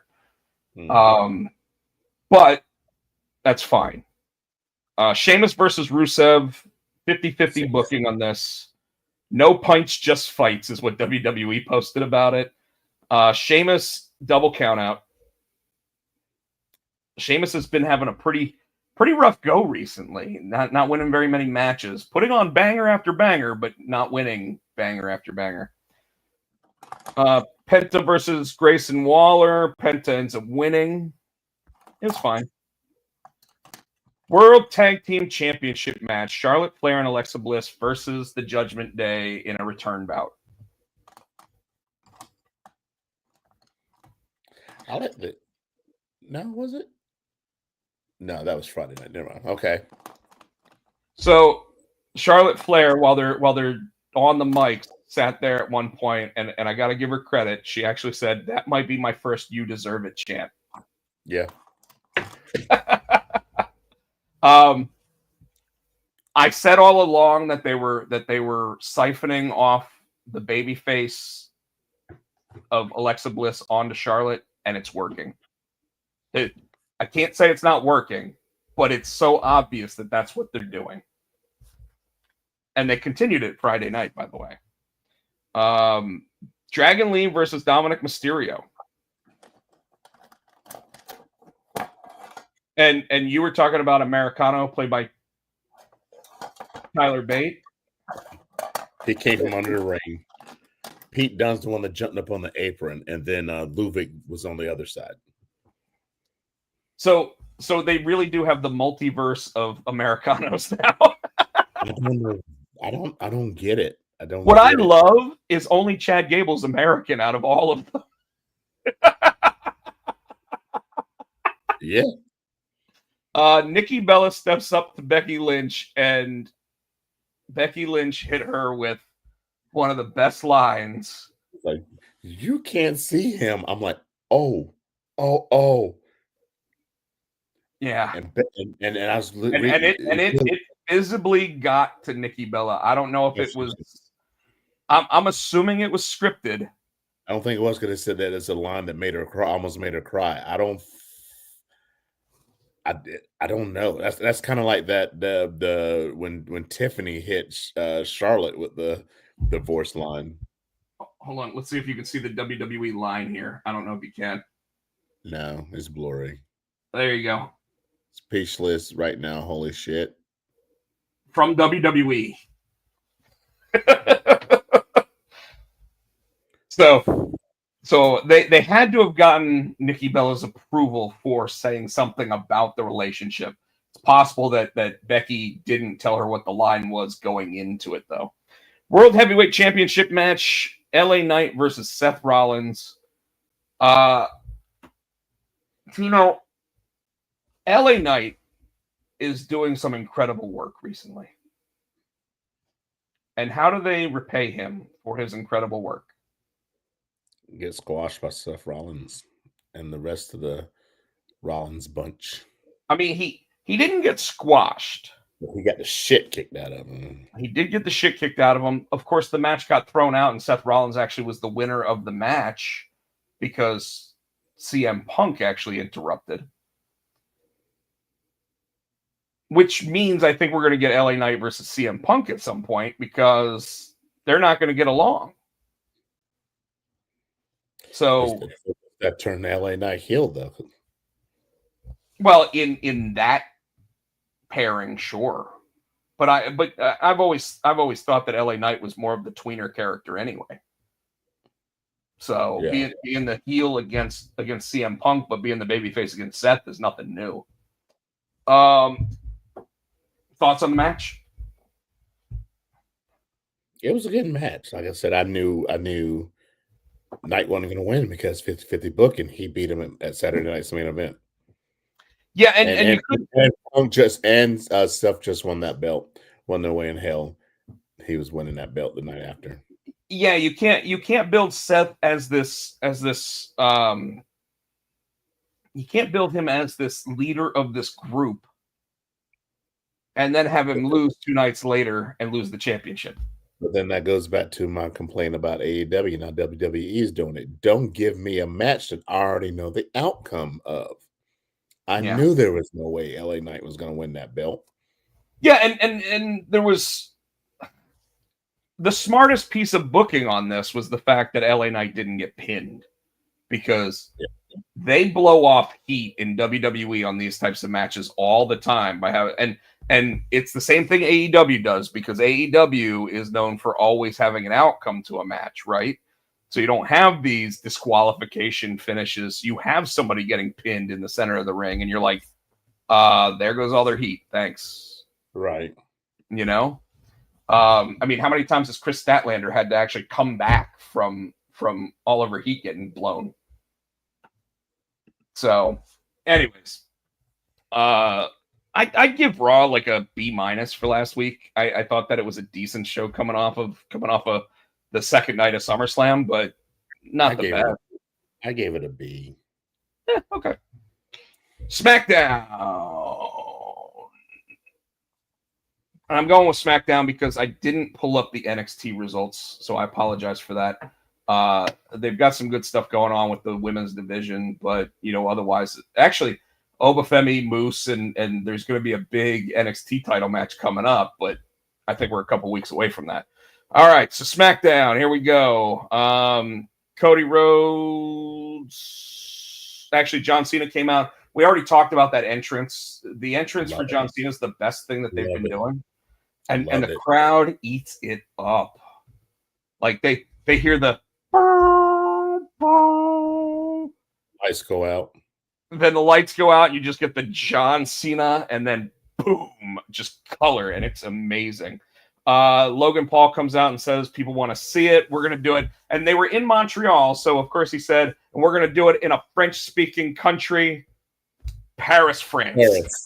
But that's fine. Sheamus versus Rusev, 50-50 booking on this. No pints, just fights is what WWE posted about it. Sheamus double count out. Sheamus has been having a pretty rough go recently. Not winning very many matches, putting on banger after banger, but not winning banger after banger. Penta versus Grayson Waller. Penta ends up winning. It was fine. World Tag Team Championship match: Charlotte Flair and Alexa Bliss versus the Judgment Day in a return bout. I like that. No, was it? No, that was Friday night. Never mind. Okay. So Charlotte Flair, while they're on the mic, sat there at one point, and I got to give her credit. She actually said, "That might be my first 'You Deserve It' chant." Yeah. I said all along that they were siphoning off the baby face of Alexa Bliss onto Charlotte, and it's working. I can't say it's not working, but it's so obvious that that's what they're doing. And they continued it Friday night, by the way. Dragon Lee versus Dominic Mysterio. And you were talking about Americano, played by Tyler Bate. He came from under the ring. Pete Dunne's the one that jumped up on the apron, and then Ludwig was on the other side. So they really do have the multiverse of Americanos now. I don't get it. What I love is only Chad Gable's American out of all of them. Yeah. Nikki Bella steps up to Becky Lynch, and Becky Lynch hit her with one of the best lines. Like, you can't see him. I'm like, oh. Yeah. And I was it visibly got to Nikki Bella. I don't know if it was. I'm assuming it was scripted. I don't think it was, because it said that it's a line that made her cry, almost made her cry. I don't know. That's kind of like that the when Tiffany hit Charlotte with the divorce line. Hold on, let's see if you can see the WWE line here. I don't know if you can. No, it's blurry. There you go. Speechless right now. Holy shit. From WWE. So they had to have gotten Nikki Bella's approval for saying something about the relationship. It's possible that Becky didn't tell her what the line was going into it, though. World Heavyweight Championship match: LA Knight versus Seth Rollins. Tino, LA Knight is doing some incredible work recently. And how do they repay him for his incredible work? Get squashed by Seth Rollins and the rest of the Rollins bunch. I mean, he didn't get squashed. He got the shit kicked out of him. He did get the shit kicked out of him. Of course, the match got thrown out, and Seth Rollins actually was the winner of the match because CM Punk actually interrupted. Which means I think we're going to get LA Knight versus CM Punk at some point, because they're not going to get along. So that turned LA Knight heel, though. Well, in that pairing, sure, but I've always thought that LA Knight was more of the tweener character anyway. So yeah. being the heel against CM Punk, but being the babyface against Seth is nothing new. Thoughts on the match? It was a good match. Like I said, I knew Knight wasn't going to win because 50-50 booking. He beat him at Saturday Night's main event. Yeah, and Punk Seth just won that belt. Won their way in hell. He was winning that belt the night after. Yeah, you can't build Seth as this you can't build him as this leader of this group and then have him lose 2 nights later and lose the championship. But then that goes back to my complaint about AEW. Now WWE is doing it. Don't give me a match that I already know the outcome of. I Yeah. knew there was no way LA Knight was going to win that belt. Yeah, and there was the smartest piece of booking on this was the fact that LA Knight didn't get pinned, because they blow off heat in WWE on these types of matches all the time by having and it's the same thing AEW does, because AEW is known for always having an outcome to a match, right? So you don't have these disqualification finishes. You have somebody getting pinned in the center of the ring, and you're like, there goes all their heat. Thanks. Right. You know? I mean, how many times has Chris Statlander had to actually come back from all of her heat getting blown? So, anyways, I give Raw like a B- for last week. I thought that it was a decent show coming off of the second night of SummerSlam, but not the best. I gave it a B. Yeah, okay. SmackDown. And I'm going with SmackDown because I didn't pull up the NXT results, so I apologize for that. They've got some good stuff going on with the women's division, but otherwise, actually, Obafemi, Moose, and there's going to be a big NXT title match coming up, but I think we're a couple weeks away from that. All right, so SmackDown, here we go. Cody Rhodes. Actually, John Cena came out. We already talked about that entrance. The entrance for John Cena is the best thing that they've been doing. And the crowd eats it up. Like they hear the lights go out. Then the lights go out, and you just get the John Cena, and then boom, just color, and it's amazing. Logan Paul comes out and says people want to see it. We're going to do it. And they were in Montreal, so of course he said, and we're going to do it in a French-speaking country, Paris, France. Paris.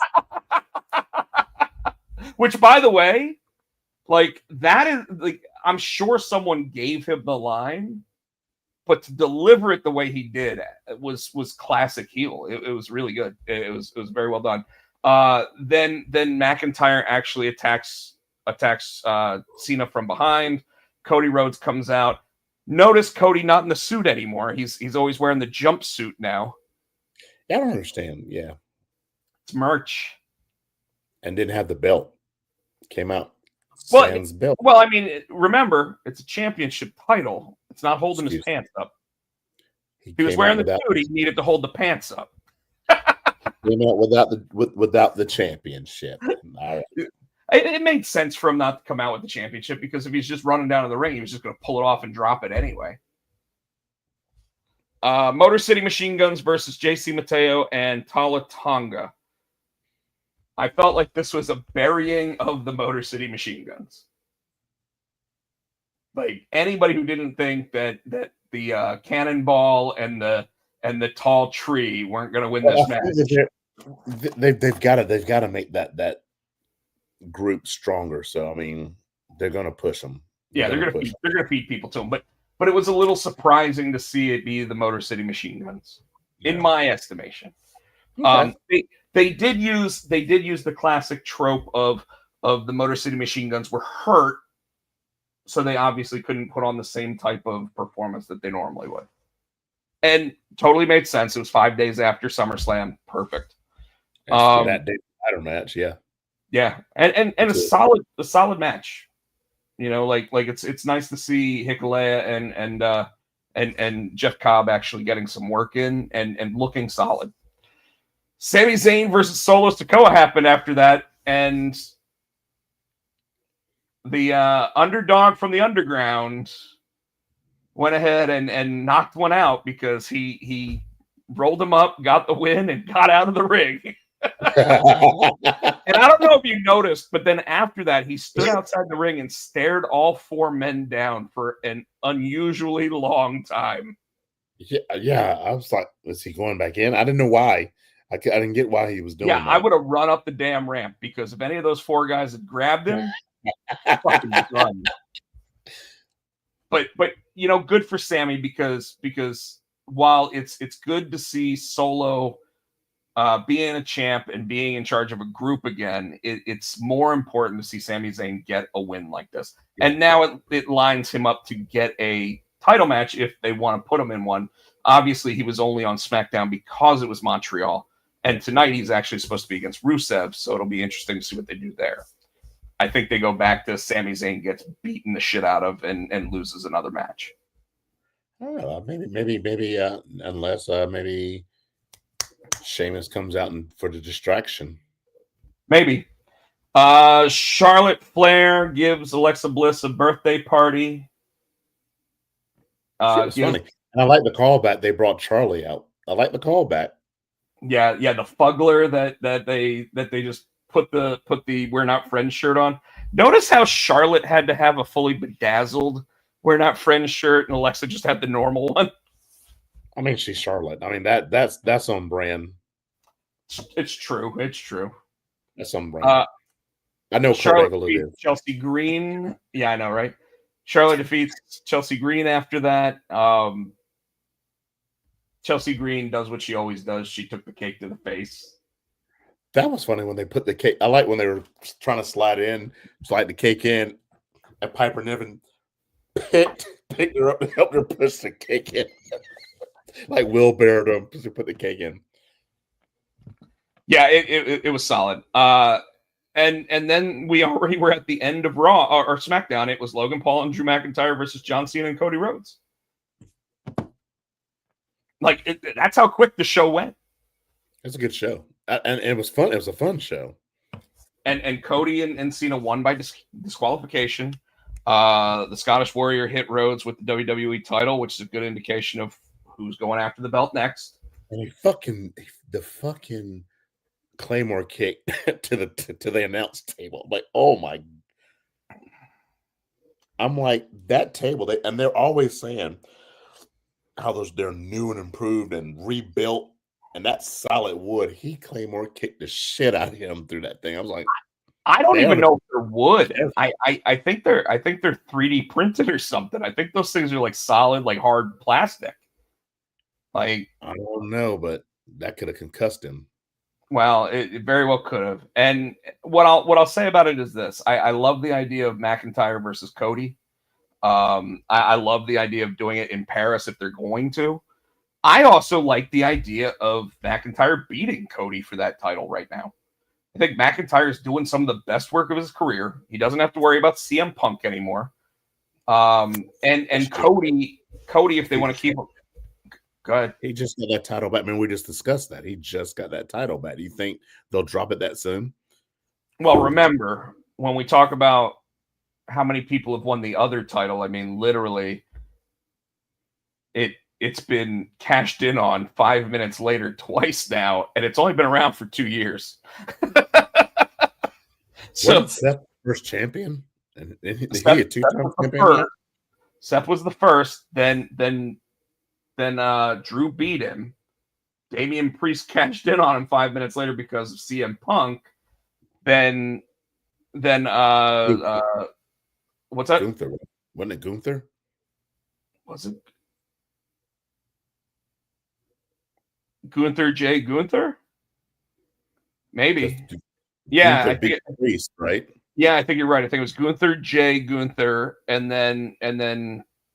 Which, by the way, like that is like I'm sure someone gave him the line, but to deliver it the way he did was classic heel. It was really good. It was very well done. Then McIntyre actually attacks Cena from behind. Cody Rhodes comes out. Notice Cody not in the suit anymore. He's always wearing the jumpsuit now. I don't understand. Yeah, it's merch. And didn't have the belt. Came out. Belt. Well, I mean, remember, it's a championship title. It's not holding his pants up. He was wearing the suit. He needed to hold the pants up. Came out without the championship. All right. It made sense for him not to come out with the championship, because if he's just running down to the ring, he was just going to pull it off and drop it anyway. Motor City Machine Guns versus JC Mateo and Tala Tonga. I felt like this was a burying of the Motor City Machine Guns. Like anybody who didn't think that the Cannonball and the Tall Tree weren't going to win this match. They've got to make that group stronger. So I mean, they're going to push them. They're going to feed people to them. But it was a little surprising to see it be the Motor City Machine Guns, in my estimation. Okay. They did use the classic trope of the Motor City Machine Guns were hurt, so they obviously couldn't put on the same type of performance that they normally would. And totally made sense. It was 5 days after SummerSlam. Perfect. That day ladder match, yeah. Yeah. And a solid match. Like it's nice to see Hikuleo and Jeff Cobb actually getting some work in and looking solid. Sami Zayn versus Solo Sikoa happened after that, and the underdog from the underground went ahead and knocked one out because he rolled him up, got the win, and got out of the ring. And I don't know if you noticed, but then after that, he stood outside the ring and stared all four men down for an unusually long time. Yeah. I was like, is he going back in? I didn't know why. I didn't get why he was doing that. I would have run up the damn ramp, because if any of those four guys had grabbed him, fucking done. but good for Sammy because while it's good to see Solo being a champ and being in charge of a group again, it's more important to see Sami Zayn get a win like this. Yeah. And now it lines him up to get a title match if they want to put him in one. Obviously, he was only on SmackDown because it was Montreal. And tonight he's actually supposed to be against Rusev, so it'll be interesting to see what they do there. I think they go back to Sami Zayn gets beaten the shit out of and loses another match. Oh, maybe unless maybe Sheamus comes out for the distraction. Maybe. Charlotte Flair gives Alexa Bliss a birthday party. It's funny. And I like the callback. They brought Charlie out. I like the callback. Yeah, the fuggler that they just put the We're Not Friends shirt on. Notice how Charlotte had to have a fully bedazzled We're Not Friends shirt and Alexa just had the normal one. I mean, she's Charlotte. I mean, that's on brand. It's true. That's on brand. I know Charlotte defeats Chelsea Green. Yeah, I know, right? Charlotte defeats Chelsea Green after that. Chelsea Green does what she always does. She took the cake to the face. That was funny when they put the cake. I like when they were trying to slide the cake in, and Piper Niven picked her up and helped her push the cake in. Like Will Bear to put the cake in. Yeah, it was solid. And then we already were at the end of Raw or SmackDown. It was Logan Paul and Drew McIntyre versus John Cena and Cody Rhodes. Like that's how quick the show went. It's a good show, and it was fun. It was a fun show. And Cody and Cena won by disqualification. The Scottish Warrior hit Rhodes with the WWE title, which is a good indication of who's going after the belt next. And the fucking Claymore kick to the announce table. Like, oh my! I'm like that table. They're always saying how they're new and improved and rebuilt, and that's solid wood. He Claymore kicked the shit out of him through that thing. I was like, I don't even know if they're wood. I think they're 3D printed or something. I think those things are like solid, like hard plastic. Like I don't know, but that could have concussed him. Well, it very well could have. And what I'll say about it is this: I love the idea of McIntyre versus Cody. I love the idea of doing it in Paris if they're going to. I also like the idea of McIntyre beating Cody for that title right now. I think McIntyre is doing some of the best work of his career. He doesn't have to worry about CM Punk anymore. And Cody, if they want to keep him, go ahead. He just got that title back. I mean, we just discussed that. He just got that title back. Do you think they'll drop it that soon? Well, remember, when we talk about how many people have won the other title, I mean, literally, it's been cashed in on 5 minutes later twice now, and it's only been around for 2 years. So Seth first champion, and he a two-time champion. Seth was the first. Then Drew beat him. Damian Priest cashed in on him 5 minutes later because of CM Punk. Then what's that? Gunther. Wasn't it Gunther? Was it Gunther J. Gunther? Maybe. Yeah, Gunther beat Priest, right? Yeah, I think you're right. I think it was Gunther J. Gunther, and then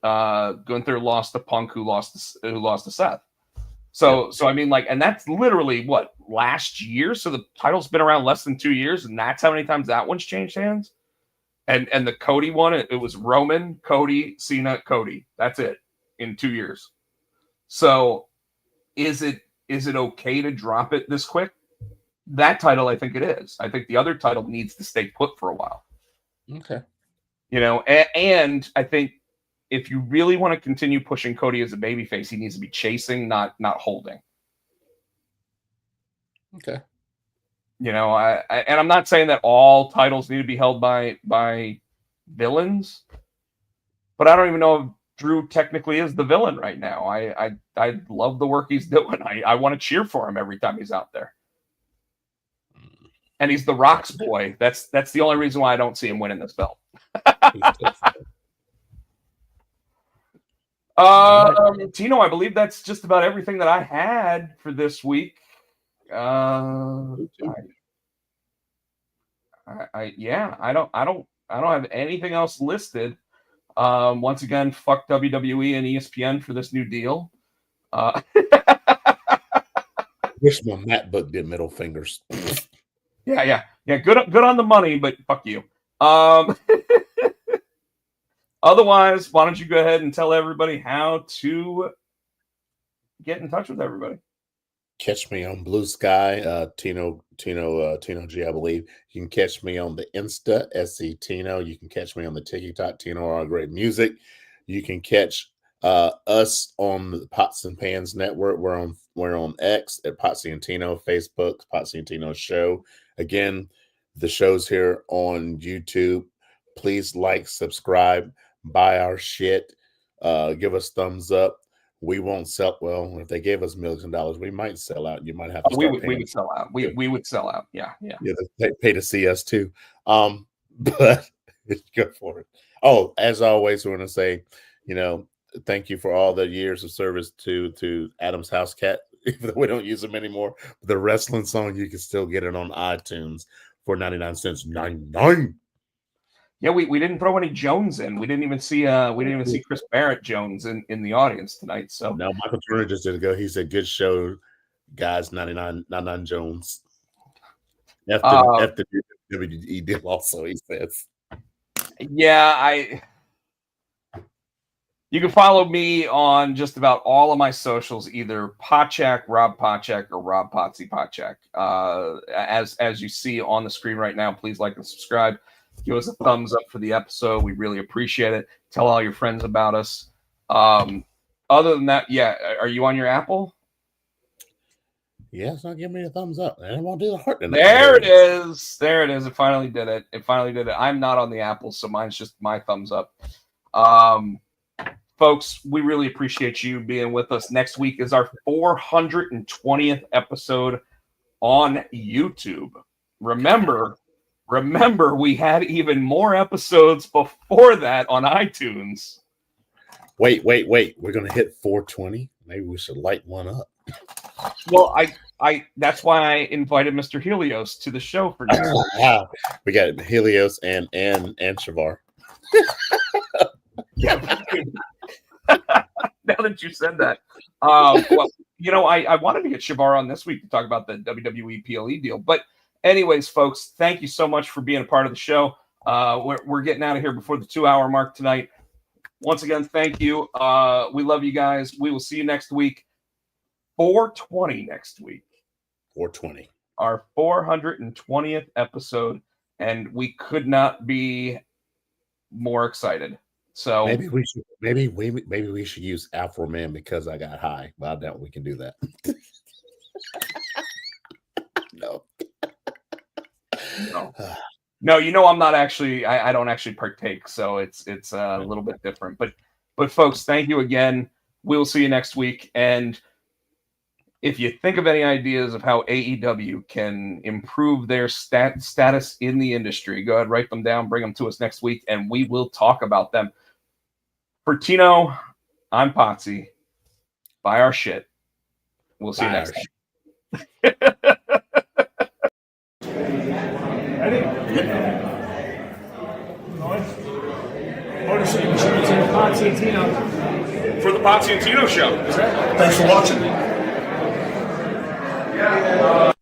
Gunther lost to Punk, who lost to Seth. So I mean, like, and that's literally what, last year. So the title's been around less than 2 years, and that's how many times that one's changed hands. And the Cody one, it was Roman, Cody, Cena, Cody. That's it in 2 years. So is it okay to drop it this quick? That title, I think it is. I think the other title needs to stay put for a while. Okay. You know, and I think if you really want to continue pushing Cody as a babyface, he needs to be chasing, not holding. Okay. You know, and I'm not saying that all titles need to be held by villains, but I don't even know if Drew technically is the villain right now. I love the work he's doing. I want to cheer for him every time he's out there. And he's the Rock's boy. That's the only reason why I don't see him winning this belt. Tino, I believe that's just about everything that I had for this week. I don't have anything else listed. Once again, fuck WWE and ESPN for this new deal. Wish my MacBook did middle fingers. Yeah. Good on the money, but fuck you. Otherwise, why don't you go ahead and tell everybody how to get in touch with everybody? Catch me on Blue Sky, Tino G, I believe. You can catch me on the Insta, SC Tino. You can catch me on the TikTok, Tino Our Great Music. You can catch us on the Pots and Pans Network. We're on X at Potsy and Tino, Facebook, Potsy and Tino Show. Again, the show's here on YouTube. Please like, subscribe, buy our shit, give us thumbs up. We won't sell. Well, if they gave us millions of dollars, we might sell out. You might have to. We would sell out. We would sell out. Yeah. They pay to see us too. But go for it. Oh, as always, we're going to say, thank you for all the years of service to Adam's House Cat. Even though we don't use them anymore, the wrestling song, you can still get it on iTunes for 99 cents. 99. Yeah, we didn't throw any Jones in. We didn't even see Chris Barrett Jones in the audience tonight. So now Michael Turner just did go. He said, "Good show, guys." 99 Jones. After WWE deal also, he says. Yeah, you can follow me on just about all of my socials, either Pochak, Rob Pochak, or Rob Potsy Pochak. As you see on the screen right now, please like and subscribe. Give us a thumbs up for the episode. We really appreciate it. Tell all your friends about us. Other than that, yeah, are you on your Apple? Yeah, it's not giving me a thumbs up. And I won't do the heart. There it is. It finally did it. I'm not on the Apple, so mine's just my thumbs up. Folks, we really appreciate you being with us. Next week is our 420th episode on YouTube. Remember, we had even more episodes before that on iTunes. Wait. We're going to hit 420? Maybe we should light one up. Well, I that's why I invited Mr. Helios to the show for next week. We got Helios and Shavar. Yeah. Now that you said that. Well, I wanted to get Shavar on this week to talk about the WWE PLE deal. But anyways, folks, thank you so much for being a part of the show. We're getting out of here before the 2-hour mark tonight. Once again, thank you. We love you guys. We will see you next week. 420 next week. 420. Our 420th episode, and we could not be more excited. So maybe we should use Afro Man because I got high. Well, I doubt we can do that. No, I'm not actually. I don't actually partake, so it's a little bit different. But folks, thank you again. We will see you next week. And if you think of any ideas of how AEW can improve their status in the industry, go ahead, write them down, bring them to us next week, and we will talk about them. For Tino, I'm Potsy. Buy our shit. We'll see you next time. Ready? Ownership insurance and Potsy and Tino. For the Potsy and Tino show. Thanks for watching. Yeah.